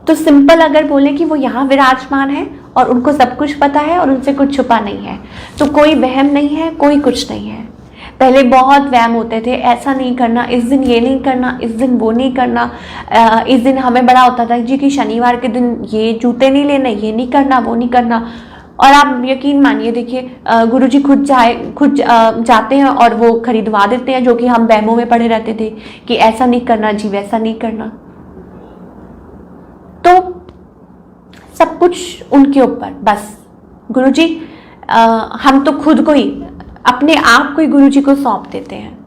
तो सिंपल अगर बोले कि वो यहाँ विराजमान है और उनको सब कुछ पता है और उनसे कुछ छुपा नहीं है, तो कोई वहम नहीं है, कोई कुछ नहीं है। पहले बहुत वहम होते थे, ऐसा नहीं करना, इस दिन ये नहीं करना, इस दिन वो नहीं करना। इस दिन हमें बड़ा होता था जी कि शनिवार के दिन ये जूते नहीं लेने, ये नहीं करना, वो नहीं करना। और आप यकीन मानिए, देखिए गुरुजी खुद जाते हैं और वो खरीदवा देते हैं, जो कि हम वहमों में पड़े रहते थे कि ऐसा नहीं करना जी, वैसा नहीं करना। तो सब कुछ उनके ऊपर बस। गुरुजी, हम तो खुद को ही, अपने आप को ही गुरुजी को सौंप देते हैं।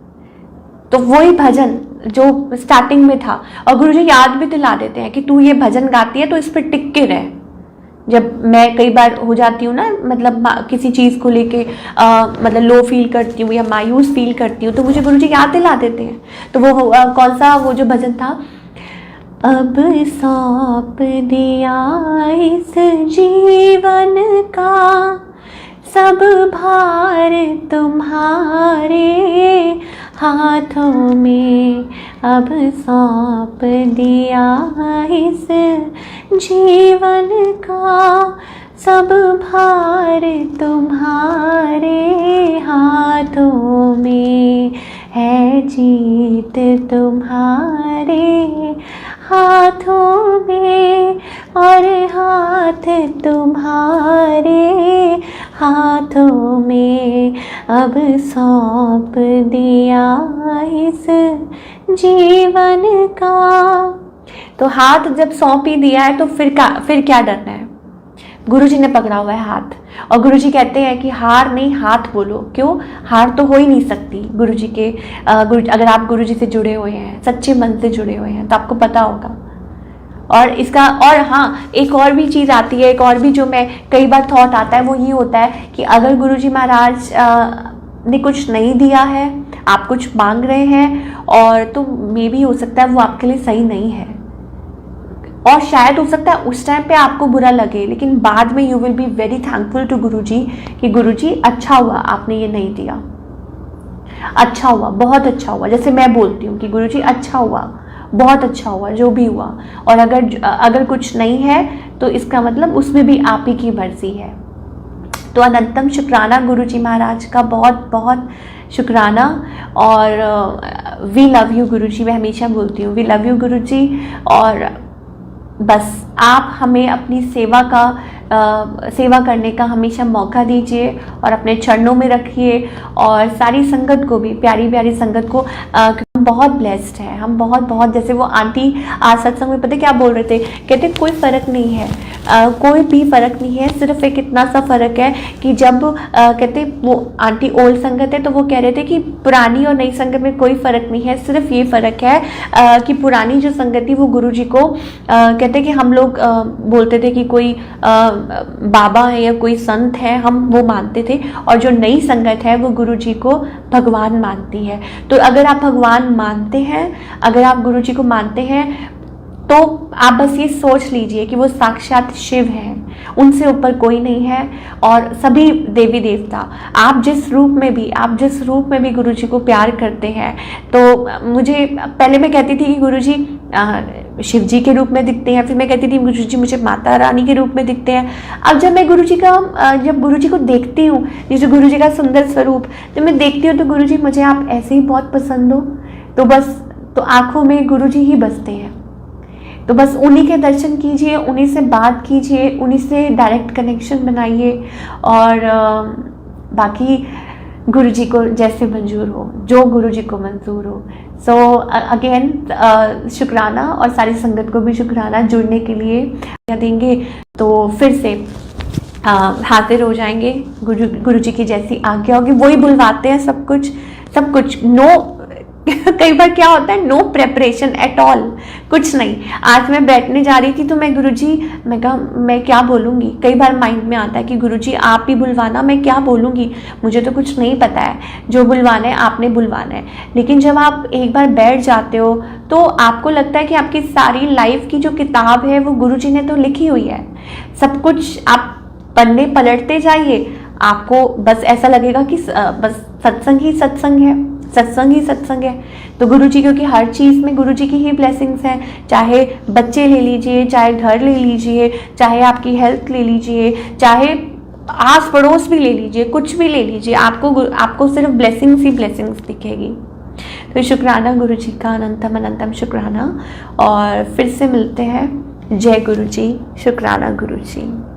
तो वही भजन जो स्टार्टिंग में था, और गुरुजी याद भी दिला देते हैं कि तू ये भजन गाती है तो इस पर टिक के रह। जब मैं कई बार हो जाती हूँ ना, मतलब किसी चीज़ को लेके मतलब लो फील करती हूँ या मायूस फील करती हूँ, तो मुझे गुरुजी याद दिला देते हैं। तो वो कौन सा वो जो भजन था, अब सौंप दिया इस जीवन का सब भार तुम्हारे हाथों में, अब सौंप दिया इस जीवन का सब भार तुम्हारे हाथों में, है जीत तुम्हारे हाथों में, और हाथ तुम्हारे हाथों में, अब सौंप दिया इस जीवन का। तो हाथ जब सौंप ही दिया है तो फिर क्या डरना है। गुरुजी ने पकड़ा हुआ है हाथ, और गुरुजी कहते हैं कि हार नहीं, हाथ बोलो। क्यों? हार तो हो ही नहीं सकती गुरुजी के। अगर आप गुरुजी से जुड़े हुए हैं, सच्चे मन से जुड़े हुए हैं, तो आपको पता होगा। और इसका, और हाँ, एक और भी चीज़ आती है, एक और भी जो मैं कई बार थॉट आता है, वो ये होता है कि अगर गुरुजी महाराज ने कुछ नहीं दिया है, आप कुछ मांग रहे हैं, और तो मे भी हो सकता है वो आपके लिए सही नहीं है, और शायद हो सकता है उस टाइम पे आपको बुरा लगे, लेकिन बाद में you will be very thankful to Guruji कि गुरुजी अच्छा हुआ आपने ये नहीं दिया, अच्छा हुआ, बहुत अच्छा हुआ। जैसे मैं बोलती हूँ कि गुरुजी अच्छा हुआ, बहुत अच्छा हुआ जो भी हुआ। और अगर कुछ नहीं है तो इसका मतलब उसमें भी आप ही की मर्जी है। तो अनंतम शुक्राना गुरुजी महाराज का, बहुत बहुत शुक्राना। और वी लव यू गुरुजी, मैं हमेशा बोलती हूँ वी लव यू गुरुजी। और बस आप हमें अपनी सेवा करने का हमेशा मौका दीजिए और अपने चरणों में रखिए, और सारी संगत को भी, प्यारी प्यारी संगत को हम बहुत ब्लेस्ड हैं, हम बहुत बहुत, जैसे वो आंटी आज सत्संग में पता क्या बोल रहे थे, कहते कोई फ़र्क नहीं है, कोई भी फ़र्क नहीं है, सिर्फ एक इतना सा फ़र्क है कि जब कहते वो आंटी ओल्ड संगत है तो वो कह रहे थे कि पुरानी और नई संगत में कोई फ़र्क नहीं है, सिर्फ ये फ़र्क है कि पुरानी जो संगत थी वो गुरुजी को कहते कि हम लोग बोलते थे कि कोई बाबा है या कोई संत है, हम वो मानते थे, और जो नई संगत है वो गुरुजी को भगवान मानती है। तो अगर आप भगवान मानते हैं, अगर आप गुरुजी को मानते हैं, तो आप बस ये सोच लीजिए कि वो साक्षात शिव हैं, उनसे ऊपर कोई नहीं है। और सभी देवी देवता, आप जिस रूप में भी गुरुजी को प्यार करते हैं, तो मुझे पहले मैं कहती थी कि गुरुजी शिव जी के रूप में दिखते हैं, फिर मैं कहती थी गुरुजी मुझे माता रानी के रूप में दिखते हैं। अब जब मैं जब गुरुजी को देखती हूँ, जैसे गुरुजी का सुंदर स्वरूप जब मैं देखती हूँ, तो गुरुजी मुझे आप ऐसे ही बहुत पसंद हो, तो आंखों में गुरुजी ही बसते हैं। तो बस उन्हीं के दर्शन कीजिए, उन्हीं से बात कीजिए, उन्हीं से डायरेक्ट कनेक्शन बनाइए, और बाकी गुरुजी को जैसे मंजूर हो, जो गुरुजी को मंजूर हो। सो अगेन शुक्राना, और सारी संगत को भी शुक्राना जुड़ने के लिए देंगे, तो फिर से हाजिर हो जाएंगे। गुरुजी की जैसी आज्ञा होगी, वही बुलवाते हैं सब कुछ। नो कई बार क्या होता है, नो प्रेपरेशन एट ऑल, कुछ नहीं। आज मैं बैठने जा रही थी तो मैं गुरुजी, मैं कहा मैं क्या बोलूँगी, कई बार माइंड में आता है कि गुरुजी आप ही बुलवाना, मैं क्या बोलूँगी, मुझे तो कुछ नहीं पता है, जो बुलवाना है आपने बुलवाना है। लेकिन जब आप एक बार बैठ जाते हो तो आपको लगता है कि आपकी सारी लाइफ की जो किताब है वो गुरुजी ने तो लिखी हुई है। सब कुछ आप पन्ने पलटते जाइए, आपको बस ऐसा लगेगा कि बस सत्संग ही सत्संग है, सत्संग ही सत्संग है। तो गुरुजी, क्योंकि हर चीज़ में गुरुजी की ही ब्लेसिंग्स हैं, चाहे बच्चे ले लीजिए, चाहे घर ले लीजिए, चाहे आपकी हेल्थ ले लीजिए, चाहे आस पड़ोस भी ले लीजिए, कुछ भी ले लीजिए, आपको सिर्फ ब्लेसिंग्स ही ब्लेसिंग्स दिखेगी। तो शुक्राना गुरुजी का, अनंतम अनंतम शुक्राना, और फिर से मिलते हैं। जय गुरुजी, शुक्राना गुरुजी।